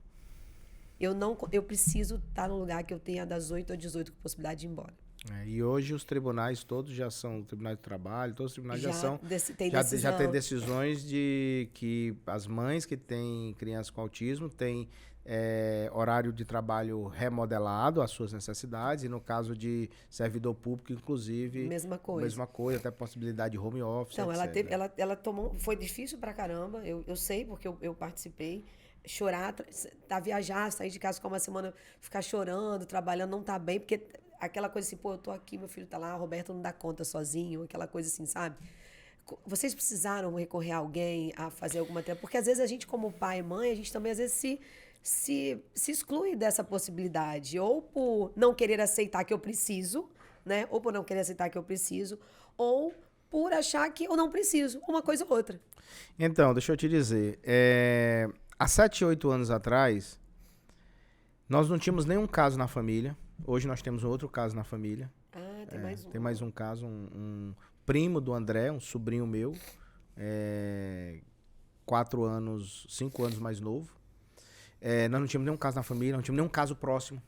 Eu preciso estar num lugar que eu tenha das 8 às 18 com possibilidade de ir embora. E hoje os tribunais todos já são tribunais de trabalho, todos os tribunais Já tem decisões de que as mães que têm crianças com autismo têm horário de trabalho remodelado às suas necessidades, e no caso de servidor público, inclusive, mesma coisa, até possibilidade de home office, então, etc. ela tomou, foi difícil pra caramba, eu sei porque eu participei, chorar, viajar, sair de casa, ficar uma semana, ficar chorando, trabalhando, não tá bem, porque aquela coisa assim, pô, eu tô aqui, meu filho tá lá, o Roberto não dá conta sozinho, aquela coisa assim, sabe? Vocês precisaram recorrer a alguém a fazer alguma terapia? Porque às vezes a gente, como pai e mãe, a gente também às vezes se exclui dessa possibilidade, ou por não querer aceitar que eu preciso, né? Ou por não querer aceitar que eu preciso, ou por achar que eu não preciso, uma coisa ou outra. Então, deixa eu te dizer, há 7, 8 anos atrás, nós não tínhamos nenhum caso na família. Hoje nós temos um outro caso na família. Ah, tem mais um. Tem mais um caso, um primo do André, um sobrinho meu, 4 anos, 5 anos mais novo. Nós não tínhamos nenhum caso na família, não tínhamos nenhum caso próximo.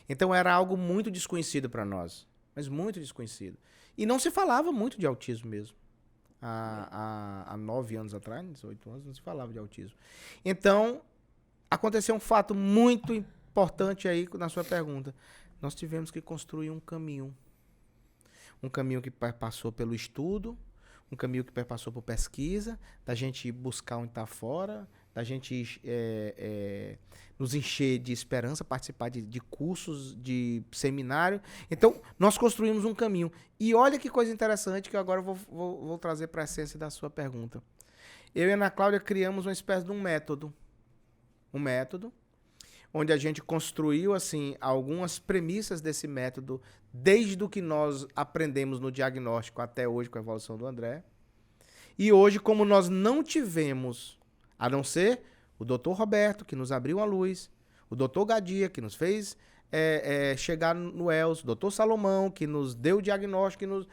Então era algo muito desconhecido para nós, mas muito desconhecido. E não se falava muito de autismo mesmo. Há 9 anos atrás, 8 anos, não se falava de autismo. Então, aconteceu um fato muito importante aí na sua pergunta. Nós tivemos que construir um caminho. Um caminho que passou pelo estudo, um caminho que passou por pesquisa, da gente buscar onde está fora, da gente nos encher de esperança, participar de cursos, de seminário. Então, nós construímos um caminho. E olha que coisa interessante que agora eu vou trazer para a essência da sua pergunta. Eu e a Ana Cláudia criamos uma espécie de um método. Um método onde a gente construiu assim algumas premissas desse método, desde o que nós aprendemos no diagnóstico até hoje com a evolução do André. E hoje, como nós não tivemos, a não ser o Dr. Roberto, que nos abriu a luz, o Dr. Gadia, que nos fez chegar no ELS, o Dr. Salomão, que nos deu o diagnóstico,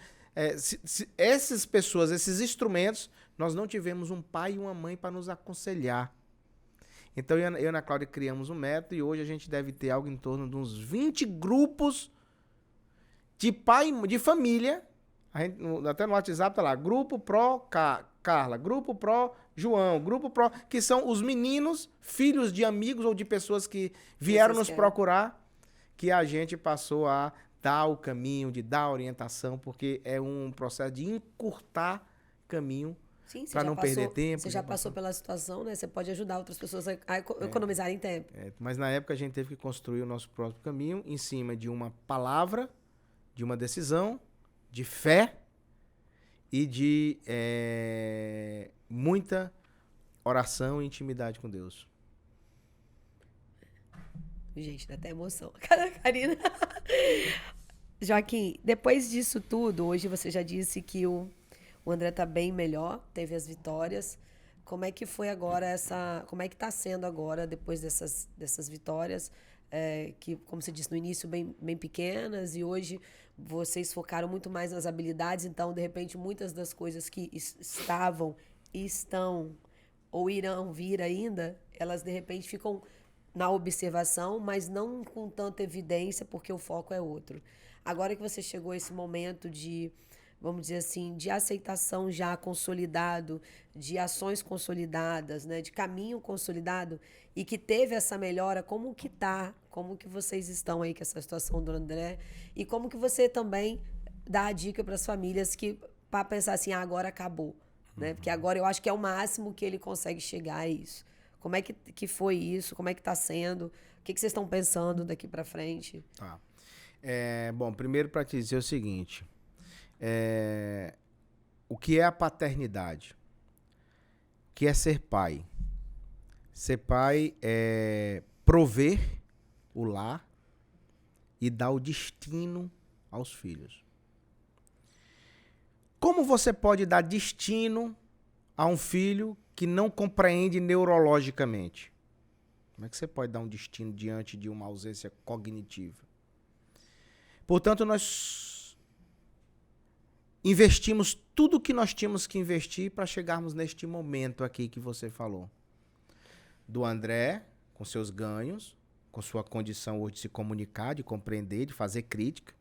essas pessoas, esses instrumentos, nós não tivemos um pai e uma mãe para nos aconselhar. Então, eu e a Ana Cláudia criamos um método e hoje a gente deve ter algo em torno de uns 20 grupos de família. Até no WhatsApp tá lá, Grupo Pro Carla, Grupo Pro João, Grupo Pro, que são os meninos, filhos de amigos ou de pessoas que vieram nos procurar, que a gente passou a dar o caminho, de dar a orientação, porque é um processo de encurtar caminho. Para não perder tempo. Você já passou pela situação, né? Você pode ajudar outras pessoas a economizarem tempo. Mas na época a gente teve que construir o nosso próprio caminho em cima de uma palavra, de uma decisão, de fé e de muita oração e intimidade com Deus. Gente, dá até emoção. Cara, Karina. Joaquim, depois disso tudo, hoje você já disse que o André tá bem melhor, teve as vitórias. Como é que foi agora como é que tá sendo agora, depois dessas vitórias, que, como você disse no início, bem pequenas, e hoje vocês focaram muito mais nas habilidades, então, de repente, muitas das coisas que estavam, estão ou irão vir ainda, elas, de repente, ficam na observação, mas não com tanta evidência, porque o foco é outro. Agora que você chegou a esse momento de, vamos dizer assim, de aceitação já consolidado, de ações consolidadas, né, de caminho consolidado, e que teve essa melhora, como que tá? Como que vocês estão aí com essa situação do André? E como que você também dá a dica para as famílias para pensar assim, agora acabou, né? Porque agora eu acho que é o máximo que ele consegue chegar a isso. Como é que foi isso? Como é que está sendo? O que vocês estão pensando daqui para frente? Tá. Bom, primeiro para te dizer o seguinte, o que é a paternidade? O que é ser pai? Ser pai é prover o lar e dar o destino aos filhos. Como você pode dar destino a um filho que não compreende neurologicamente? Como é que você pode dar um destino diante de uma ausência cognitiva? Portanto, nós investimos tudo o que nós tínhamos que investir para chegarmos neste momento aqui que você falou. Do André, com seus ganhos, com sua condição hoje de se comunicar, de compreender, de fazer crítica,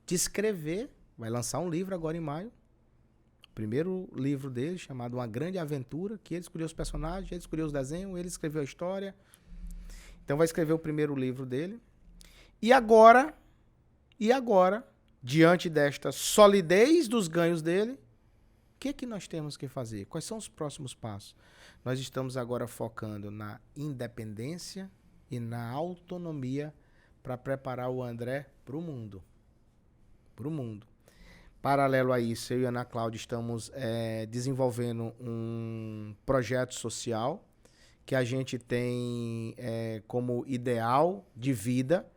de escrever. Vai lançar um livro agora em maio. O primeiro livro dele, chamado Uma Grande Aventura, que ele escolheu os personagens, ele escolheu os desenhos, ele escreveu a história. Então vai escrever o primeiro livro dele. E agora, diante desta solidez dos ganhos dele, o que nós temos que fazer? Quais são os próximos passos? Nós estamos agora focando na independência e na autonomia para preparar o André para o mundo. Para o mundo. Paralelo a isso, eu e a Ana Cláudia estamos desenvolvendo um projeto social que a gente tem como ideal de vida,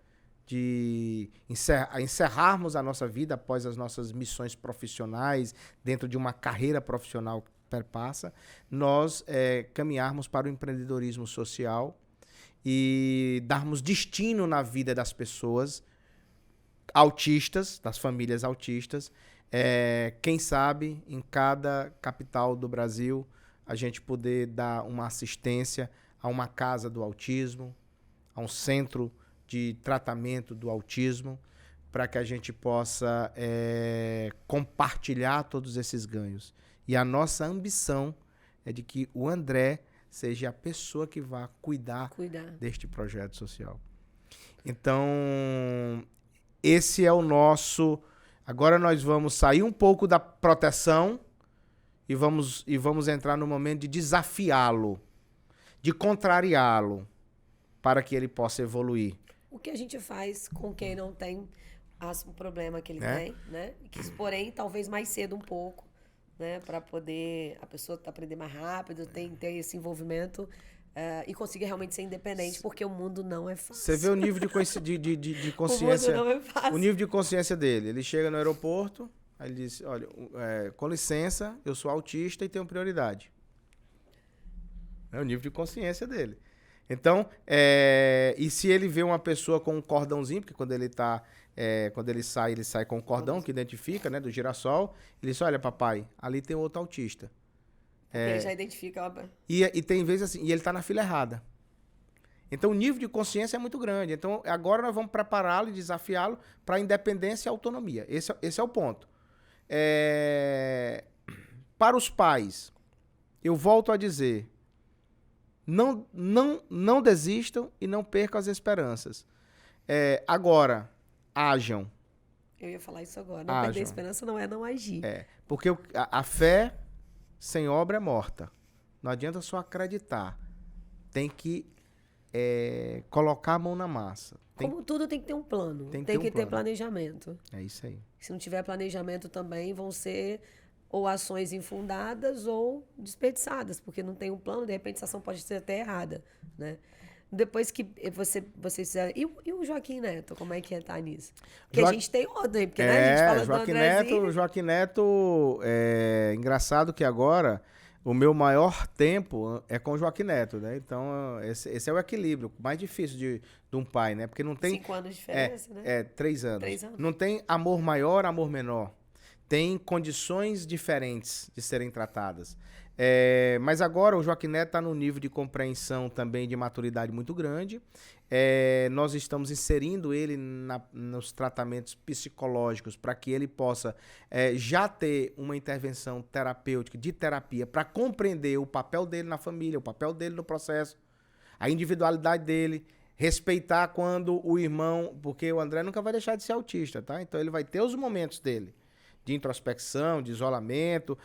de encerrarmos a nossa vida após as nossas missões profissionais, dentro de uma carreira profissional que perpassa, nós caminharmos para o empreendedorismo social e darmos destino na vida das pessoas autistas, das famílias autistas. Quem sabe em cada capital do Brasil a gente poder dar uma assistência a uma casa do autismo, a um centro de tratamento do autismo, para que a gente possa compartilhar todos esses ganhos. E a nossa ambição é de que o André seja a pessoa que vá cuidar deste projeto social. Então, esse é o nosso... Agora nós vamos sair um pouco da proteção e vamos entrar no momento de desafiá-lo, de contrariá-lo, para que ele possa evoluir. O que a gente faz com quem não tem o problema que ele tem, né? Que, porém, talvez mais cedo um pouco, né? Para poder a pessoa aprender mais rápido, ter esse envolvimento e conseguir realmente ser independente, porque o mundo não é fácil. Você vê o nível de consciência. O mundo não é fácil. O nível de consciência dele. Ele chega no aeroporto, aí ele diz, olha, com licença, eu sou autista e tenho prioridade. É o nível de consciência dele. Então, e se ele vê uma pessoa com um cordãozinho, porque quando ele sai com um cordão que identifica, né, do girassol, ele diz, olha, papai, ali tem outro autista. Ele já identifica. E tem vezes assim, e ele está na fila errada. Então, o nível de consciência é muito grande. Então, agora nós vamos prepará-lo e desafiá-lo para a independência e autonomia. Esse é o ponto. Para os pais, eu volto a dizer, não desistam e não percam as esperanças. Agora, ajam. Eu ia falar isso agora. Não perder a esperança não é não agir. Porque a fé sem obra é morta. Não adianta só acreditar. Tem que colocar a mão na massa. Como tudo tem que ter um plano. Tem que ter planejamento. É isso aí. Se não tiver planejamento também, vão ser ou ações infundadas ou desperdiçadas, porque não tem um plano, de repente a ação pode ser até errada, né? Depois que vocês fizeram... E o Joaquim Neto, como é que tá nisso? Porque a gente tem outro, hein? Porque né, a gente fala do Joaquim Neto, engraçado que agora o meu maior tempo é com o Joaquim Neto, né? Então, esse é o equilíbrio mais difícil de um pai, né? Porque não tem... 5 anos de diferença, né? 3 anos. 3 anos. Não tem amor maior, amor menor. Tem condições diferentes de serem tratadas. Mas agora o Joaquim Neto está num nível de compreensão também, de maturidade muito grande. Nós estamos inserindo ele nos tratamentos psicológicos para que ele possa já ter uma intervenção terapêutica, de terapia, para compreender o papel dele na família, o papel dele no processo, a individualidade dele, respeitar quando o irmão... Porque o André nunca vai deixar de ser autista, tá? Então ele vai ter os momentos dele de introspecção, de isolamento,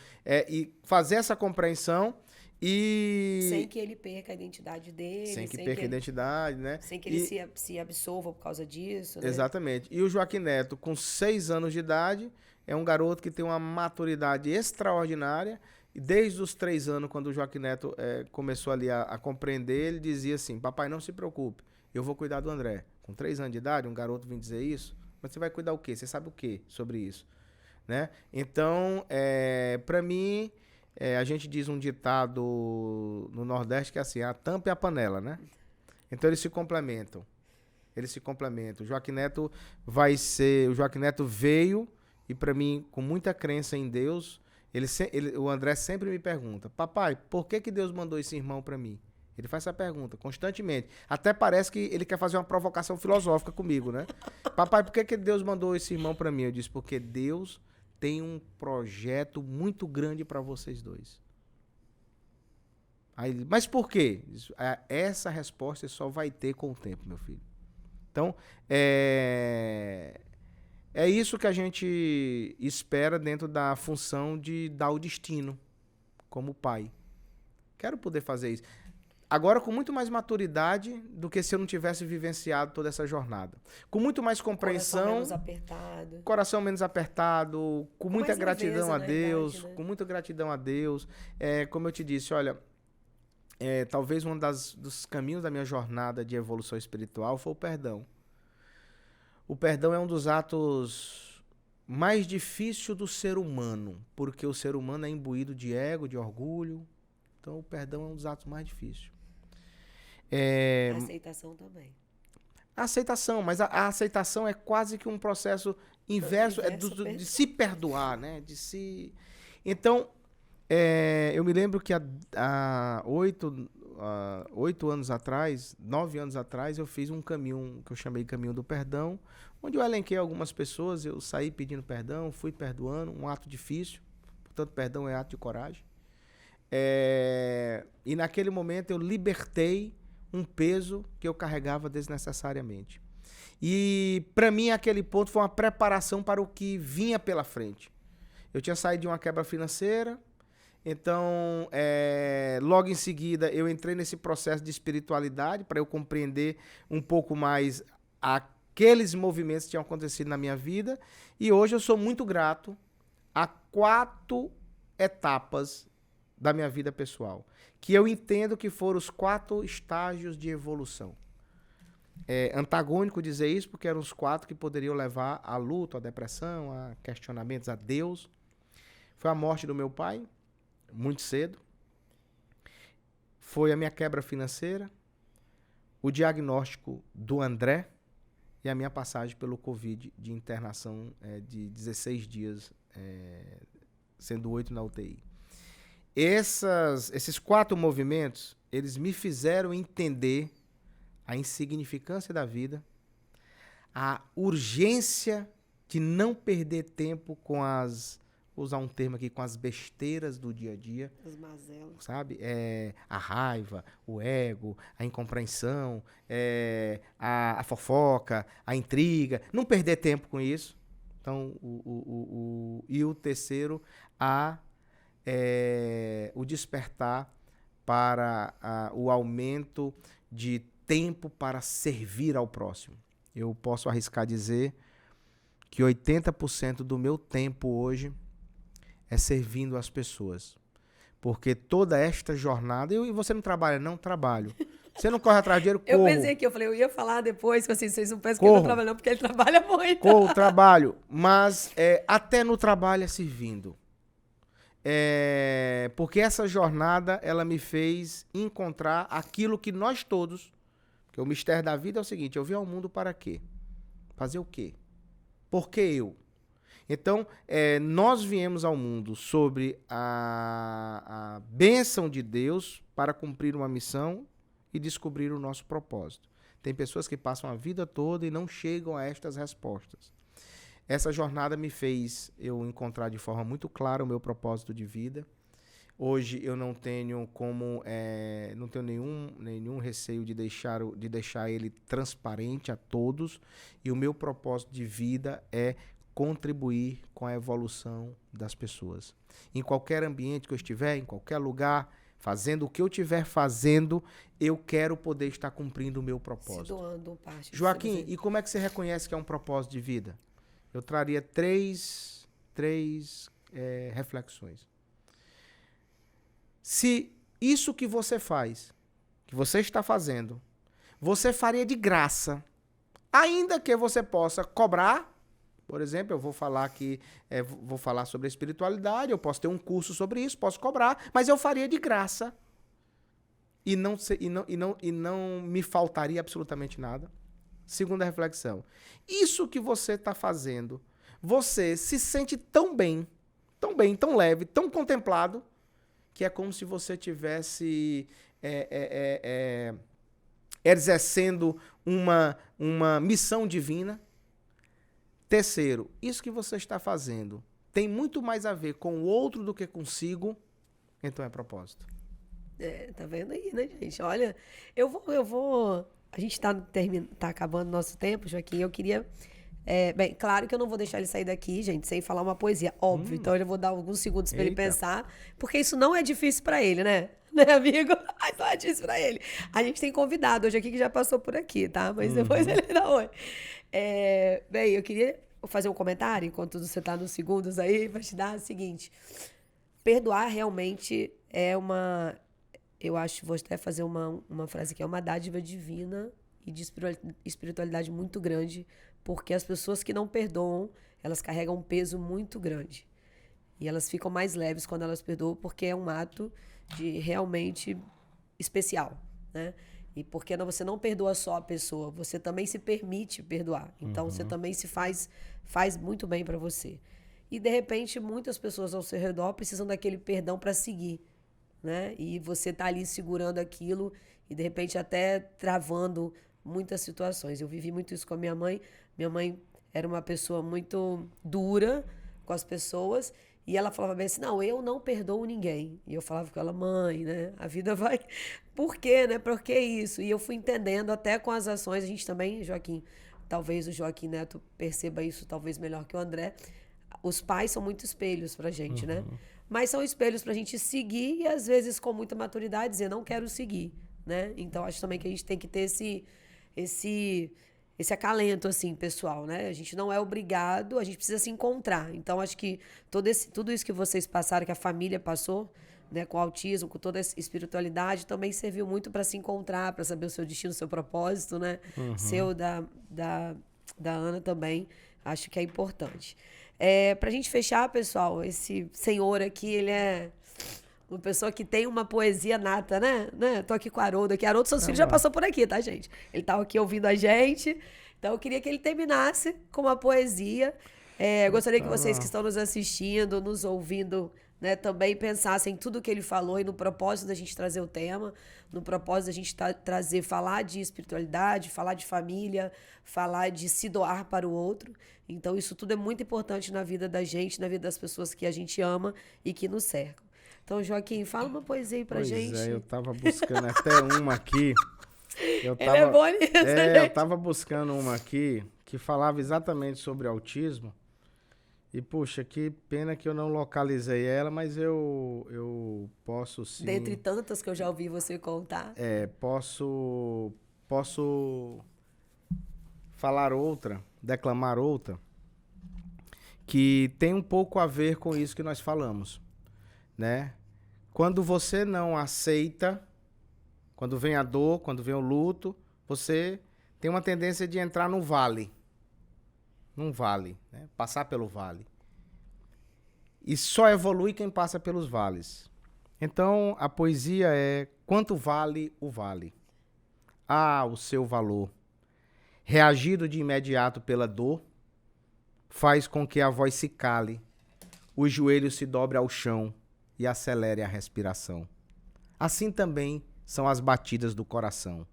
e fazer essa compreensão e... Sem que ele perca a identidade dele. Sem que perca a identidade, né? Sem que ele se absolva por causa disso, né? Exatamente. E o Joaquim Neto, com 6 anos de idade, é um garoto que tem uma maturidade extraordinária, e desde os 3 anos, quando o Joaquim Neto começou ali a compreender, ele dizia assim, papai, não se preocupe, eu vou cuidar do André. Com 3 anos de idade, um garoto vem dizer isso, mas você vai cuidar o quê? Você sabe o quê sobre isso? Né? Então, para mim, a gente diz um ditado no Nordeste que é assim, a tampa e a panela, né? Então eles se complementam. Eles se complementam. O Joaquim Neto vai ser... O Joaquim Neto veio e, para mim, com muita crença em Deus, o André sempre me pergunta: papai, por que Deus mandou esse irmão para mim? Ele faz essa pergunta constantemente. Até parece que ele quer fazer uma provocação filosófica comigo, né? Papai, por que Deus mandou esse irmão para mim? Eu disse: porque Deus tem um projeto muito grande para vocês dois. Aí, mas por quê? Essa resposta só vai ter com o tempo, meu filho. Então, é isso que a gente espera dentro da função de dar o destino como pai. Quero poder fazer isso. Agora com muito mais maturidade do que se eu não tivesse vivenciado toda essa jornada. Com muito mais compreensão. Coração menos apertado. Coração menos apertado, com muita gratidão a Deus. Verdade, né? Com muita gratidão a Deus. Como eu te disse, olha, talvez um dos caminhos da minha jornada de evolução espiritual foi o perdão. O perdão é um dos atos mais difíceis do ser humano, porque o ser humano é imbuído de ego, de orgulho. Então, o perdão é um dos atos mais difíceis. A aceitação também. A aceitação, mas a aceitação é quase que um processo inverso, de se perdoar, né? De se... Então, eu me lembro que há 8 anos atrás, 9 anos atrás, eu fiz um caminho que eu chamei de Caminho do Perdão, onde eu elenquei algumas pessoas, eu saí pedindo perdão, fui perdoando, um ato difícil, portanto, perdão é ato de coragem. E naquele momento eu libertei um peso que eu carregava desnecessariamente. E para mim aquele ponto foi uma preparação para o que vinha pela frente. Eu tinha saído de uma quebra financeira, então logo em seguida eu entrei nesse processo de espiritualidade para eu compreender um pouco mais aqueles movimentos que tinham acontecido na minha vida, e hoje eu sou muito grato a 4 etapas da minha vida pessoal, que eu entendo que foram os 4 estágios de evolução. É antagônico dizer isso, porque eram os 4 que poderiam levar a luto, a depressão, a questionamentos a Deus. Foi a morte do meu pai, muito cedo. Foi a minha quebra financeira, o diagnóstico do André e a minha passagem pelo Covid de internação de 16 dias, sendo 8 na UTI. Esses 4 movimentos, eles me fizeram entender a insignificância da vida, a urgência de não perder tempo com vou usar um termo aqui, com as besteiras do dia a dia. As mazelas. Sabe? A raiva, o ego, a incompreensão, a fofoca, a intriga. Não perder tempo com isso. Então, e o terceiro, o despertar para o aumento de tempo para servir ao próximo. Eu posso arriscar dizer que 80% do meu tempo hoje é servindo as pessoas. Porque toda esta jornada... E você não trabalha? Não trabalho. Você não corre atrás de dinheiro? Corro. Eu pensei que eu ia falar depois, que assim, vocês não pensam que eu não trabalho não, porque ele trabalha muito. Corro, trabalho. Mas até no trabalho é servindo. Porque essa jornada, ela me fez encontrar aquilo que nós todos... Porque o mistério da vida é o seguinte: eu vim ao mundo para quê? Fazer o quê? Por que eu? Então, nós viemos ao mundo sobre a bênção de Deus para cumprir uma missão e descobrir o nosso propósito. Tem pessoas que passam a vida toda e não chegam a estas respostas. Essa jornada me fez eu encontrar de forma muito clara o meu propósito de vida. Hoje eu não tenho não tenho nenhum receio de deixar ele transparente a todos, e o meu propósito de vida é contribuir com a evolução das pessoas. Em qualquer ambiente que eu estiver, em qualquer lugar, fazendo o que eu estiver fazendo, eu quero poder estar cumprindo o meu propósito. Se doando parte. Joaquim, e como é que você reconhece que é um propósito de vida? Eu traria três reflexões. Se isso que você faz, que você está fazendo, você faria de graça, ainda que você possa cobrar. Por exemplo, eu vou falar aqui, vou falar sobre a espiritualidade, eu posso ter um curso sobre isso, posso cobrar, mas eu faria de graça. e não me faltaria absolutamente nada. Segunda reflexão. Isso que você está fazendo, você se sente tão bem, tão leve, tão contemplado, que é como se você tivesse exercendo uma missão divina. Terceiro, isso que você está fazendo tem muito mais a ver com o outro do que consigo, então é propósito. Tá vendo aí, né, gente? Olha, eu vou. A gente tá acabando nosso tempo, Joaquim. Eu queria. Bem, claro que eu não vou deixar ele sair daqui, gente, sem falar uma poesia, óbvio. Então eu vou dar alguns segundos para ele pensar, porque isso não é difícil para ele, né? Né, amigo? Não é difícil para ele. A gente tem convidado hoje aqui que já passou por aqui, tá? Mas depois ele dá oi. Bem, eu queria fazer um comentário, enquanto você tá nos segundos aí, para te dar o seguinte. Perdoar realmente é uma... Eu acho, vou até fazer uma frase que é uma dádiva divina e de espiritualidade muito grande, porque as pessoas que não perdoam, elas carregam um peso muito grande. E elas ficam mais leves quando elas perdoam, porque é um ato de realmente especial, né? E porque você não perdoa só a pessoa, você também se permite perdoar. Então, você também se faz muito bem para você. E, de repente, muitas pessoas ao seu redor precisam daquele perdão para seguir, né? E você tá ali segurando aquilo e, de repente, até travando muitas situações. Eu vivi muito isso com a minha mãe. Minha mãe era uma pessoa muito dura com as pessoas e ela falava bem assim, não, eu não perdoo ninguém. E eu falava com ela, mãe, né? A vida vai... Por quê, né? Por que isso? E eu fui entendendo até com as ações. A gente também, Joaquim, talvez o Joaquim Neto perceba isso talvez melhor que o André. Os pais são muito espelhos pra gente, né? Mas são espelhos pra gente seguir e, às vezes, com muita maturidade, dizer, não quero seguir, né? Então, acho também que a gente tem que ter esse acalento, assim, pessoal, né? A gente não é obrigado, a gente precisa se encontrar. Então, acho que tudo isso que vocês passaram, que a família passou, né, com o autismo, com toda essa espiritualidade, também serviu muito para se encontrar, para saber o seu destino, o seu propósito, né? Seu, da Ana também, acho que é importante. Pra gente fechar, pessoal, esse senhor aqui, ele é uma pessoa que tem uma poesia nata, né? Tô aqui com o Haroldo aqui. Haroldo, seus filhos já passou por aqui, tá, gente? Ele tá aqui ouvindo a gente. Então, eu queria que ele terminasse com uma poesia. Eu gostaria que vocês que estão nos assistindo, nos ouvindo, né, também pensassem em tudo que ele falou e no propósito da gente trazer o tema, no propósito da gente falar de espiritualidade, falar de família, falar de se doar para o outro. Então, isso tudo é muito importante na vida da gente, na vida das pessoas que a gente ama e que nos cercam. Então, Joaquim, fala uma poesia aí pra gente. Eu tava buscando até uma aqui. Ele é bom nisso, gente. Eu tava buscando uma aqui que falava exatamente sobre autismo. E, puxa, que pena que eu não localizei ela, mas eu posso sim... Dentre tantas que eu já ouvi você contar. Posso falar outra, declamar outra, que tem um pouco a ver com isso que nós falamos, né? Quando você não aceita, quando vem a dor, quando vem o luto, você tem uma tendência de entrar num vale, né? Passar pelo vale. E só evolui quem passa pelos vales. Então, a poesia é: quanto vale o vale? Ah, o seu valor. Reagido de imediato pela dor, faz com que a voz se cale, os joelhos se dobrem ao chão e acelere a respiração. Assim também são as batidas do coração.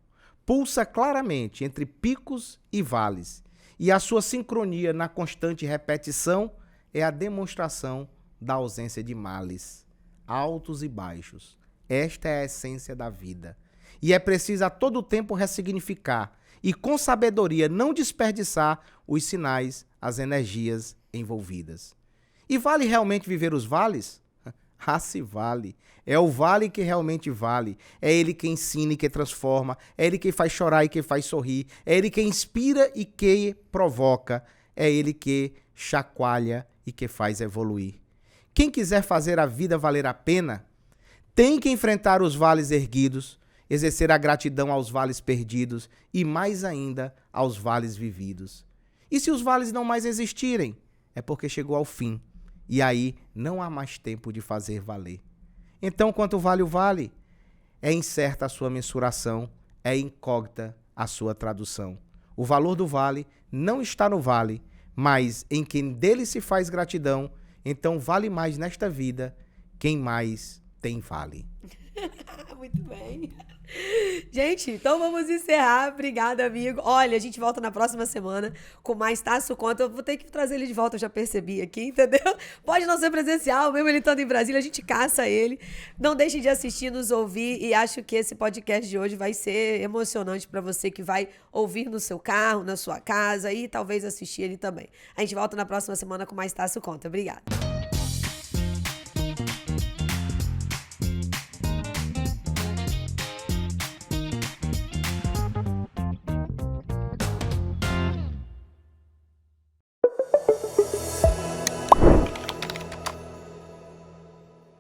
Pulsa claramente entre picos e vales, e a sua sincronia na constante repetição é a demonstração da ausência de males, altos e baixos. Esta é a essência da vida. E é preciso a todo tempo ressignificar e com sabedoria não desperdiçar os sinais, as energias envolvidas. E vale realmente viver os vales? Ah, se vale. É o vale que realmente vale. É ele que ensina e que transforma. É ele que faz chorar e que faz sorrir. É ele que inspira e que provoca. É ele que chacoalha e que faz evoluir. Quem quiser fazer a vida valer a pena, tem que enfrentar os vales erguidos, exercer a gratidão aos vales perdidos e, mais ainda, aos vales vividos. E se os vales não mais existirem, é porque chegou ao fim. E aí não há mais tempo de fazer valer. Então, quanto vale o vale? é incerta a sua mensuração, é incógnita a sua tradução. O valor do vale não está no vale, mas em quem dele se faz gratidão, então vale mais nesta vida quem mais tem vale. Muito bem. Gente, então vamos encerrar. Obrigada, amigo. Olha, a gente volta na próxima semana com mais Tasso Conta. Eu vou ter que trazer ele de volta, eu já percebi aqui, entendeu? Pode não ser presencial, mesmo ele estando em Brasília, a gente caça ele. Não deixem de assistir, nos ouvir, e acho que esse podcast de hoje vai ser emocionante para você que vai ouvir no seu carro, na sua casa e talvez assistir ele também. A gente volta na próxima semana com mais Tasso Conta. Obrigada.